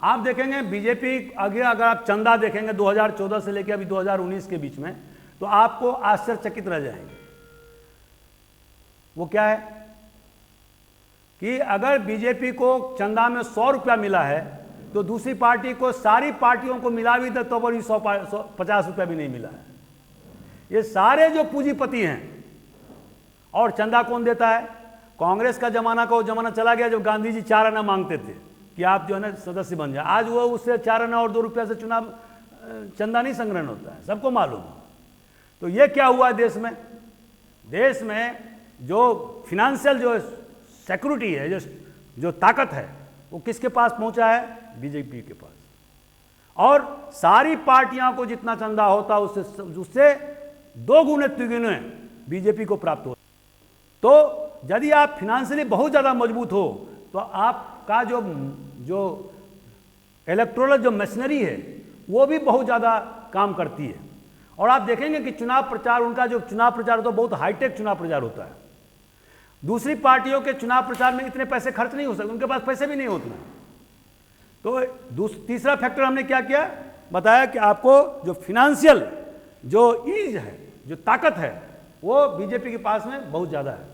S1: आप देखेंगे बीजेपी आगे, अगर आप चंदा देखेंगे 2014 से लेकर अभी 2019 के बीच में, तो आपको आश्चर्यचकित रह जाएंगे। वो क्या है कि अगर बीजेपी को चंदा में 100 रुपया मिला है तो दूसरी पार्टी को, सारी पार्टियों को मिला भी तो भी 150 रुपया भी नहीं मिला है। ये सारे जो पूंजीपति हैं और चंदा कौन देता है? कांग्रेस का जमाना का वो जमाना चला गया जब गांधी जी 4 आना मांगते थे कि आप जो है ना सदस्य बन जाए। आज वो उससे 4 आना और 2 रुपया से चुनाव चंदा नहीं संग्रहण होता है, सबको मालूम। तो ये क्या हुआ है देश में? देश में जो फिनेंशियल जो सिक्योरिटी है, जो ताकत है, वो किसके पास पहुंचा है? बीजेपी के पास। और सारी पार्टियां को जितना चंदा होता उससे 2 गुने 3 गुने बीजेपी को प्राप्त हो। तो यदि आप फिनेंशियली बहुत ज़्यादा मजबूत हो तो आपका जो इलेक्टोरल जो मशीनरी है वो भी बहुत ज़्यादा काम करती है। और आप देखेंगे कि चुनाव प्रचार, उनका जो चुनाव प्रचार होता है बहुत हाईटेक चुनाव प्रचार होता है। दूसरी पार्टियों के चुनाव प्रचार में इतने पैसे खर्च नहीं हो सकते, उनके पास पैसे भी नहीं होते। तो तीसरा फैक्टर हमने क्या किया, बताया कि आपको जो फिनेंशियल जो ईज है, जो ताकत है, वो बीजेपी के पास में बहुत ज़्यादा है।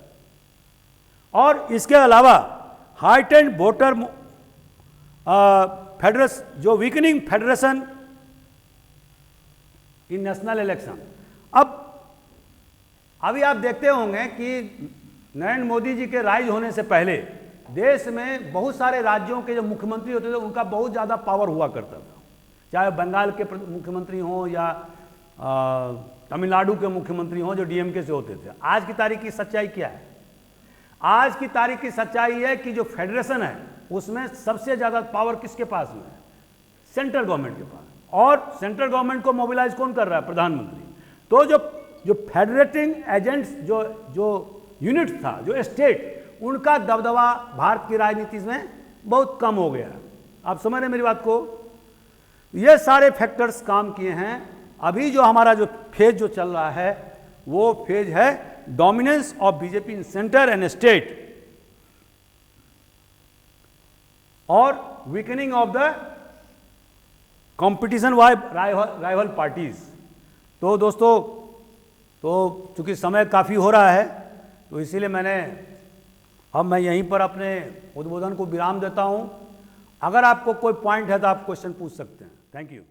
S1: और इसके अलावा हाइटेंड वोटर फेडरेशन, जो वीकनिंग फेडरेशन इन नेशनल इलेक्शन। अभी आप देखते होंगे कि नरेंद्र मोदी जी के राइज होने से पहले देश में बहुत सारे राज्यों के जो मुख्यमंत्री होते थे उनका बहुत ज़्यादा पावर हुआ करता था, चाहे बंगाल के मुख्यमंत्री हों या तमिलनाडु के मुख्यमंत्री हों जो डीएमके से होते थे। आज की तारीख की सच्चाई क्या है? आज की तारीख की सच्चाई है कि जो फेडरेशन है उसमें सबसे ज़्यादा पावर किसके पास में है? सेंट्रल गवर्नमेंट के पास। और सेंट्रल गवर्नमेंट को मोबिलाइज कौन कर रहा है? प्रधानमंत्री। तो जो फेडरेटिंग एजेंट्स, जो यूनिट था, जो स्टेट, उनका दबदबा भारत की राजनीति में बहुत कम हो गया। आप समझ रहे मेरी बात को? ये सारे फैक्टर्स काम किए हैं। अभी जो हमारा जो फेज जो चल रहा है वो फेज है dominance of BJP in centre and state और weakening of the competition by rival parties. तो दोस्तों, तो चूंकि समय काफ़ी हो रहा है तो इसीलिए मैं यहीं पर अपने उद्बोधन को विराम देता हूं। अगर आपको कोई पॉइंट है तो आप क्वेश्चन पूछ सकते हैं। Thank you.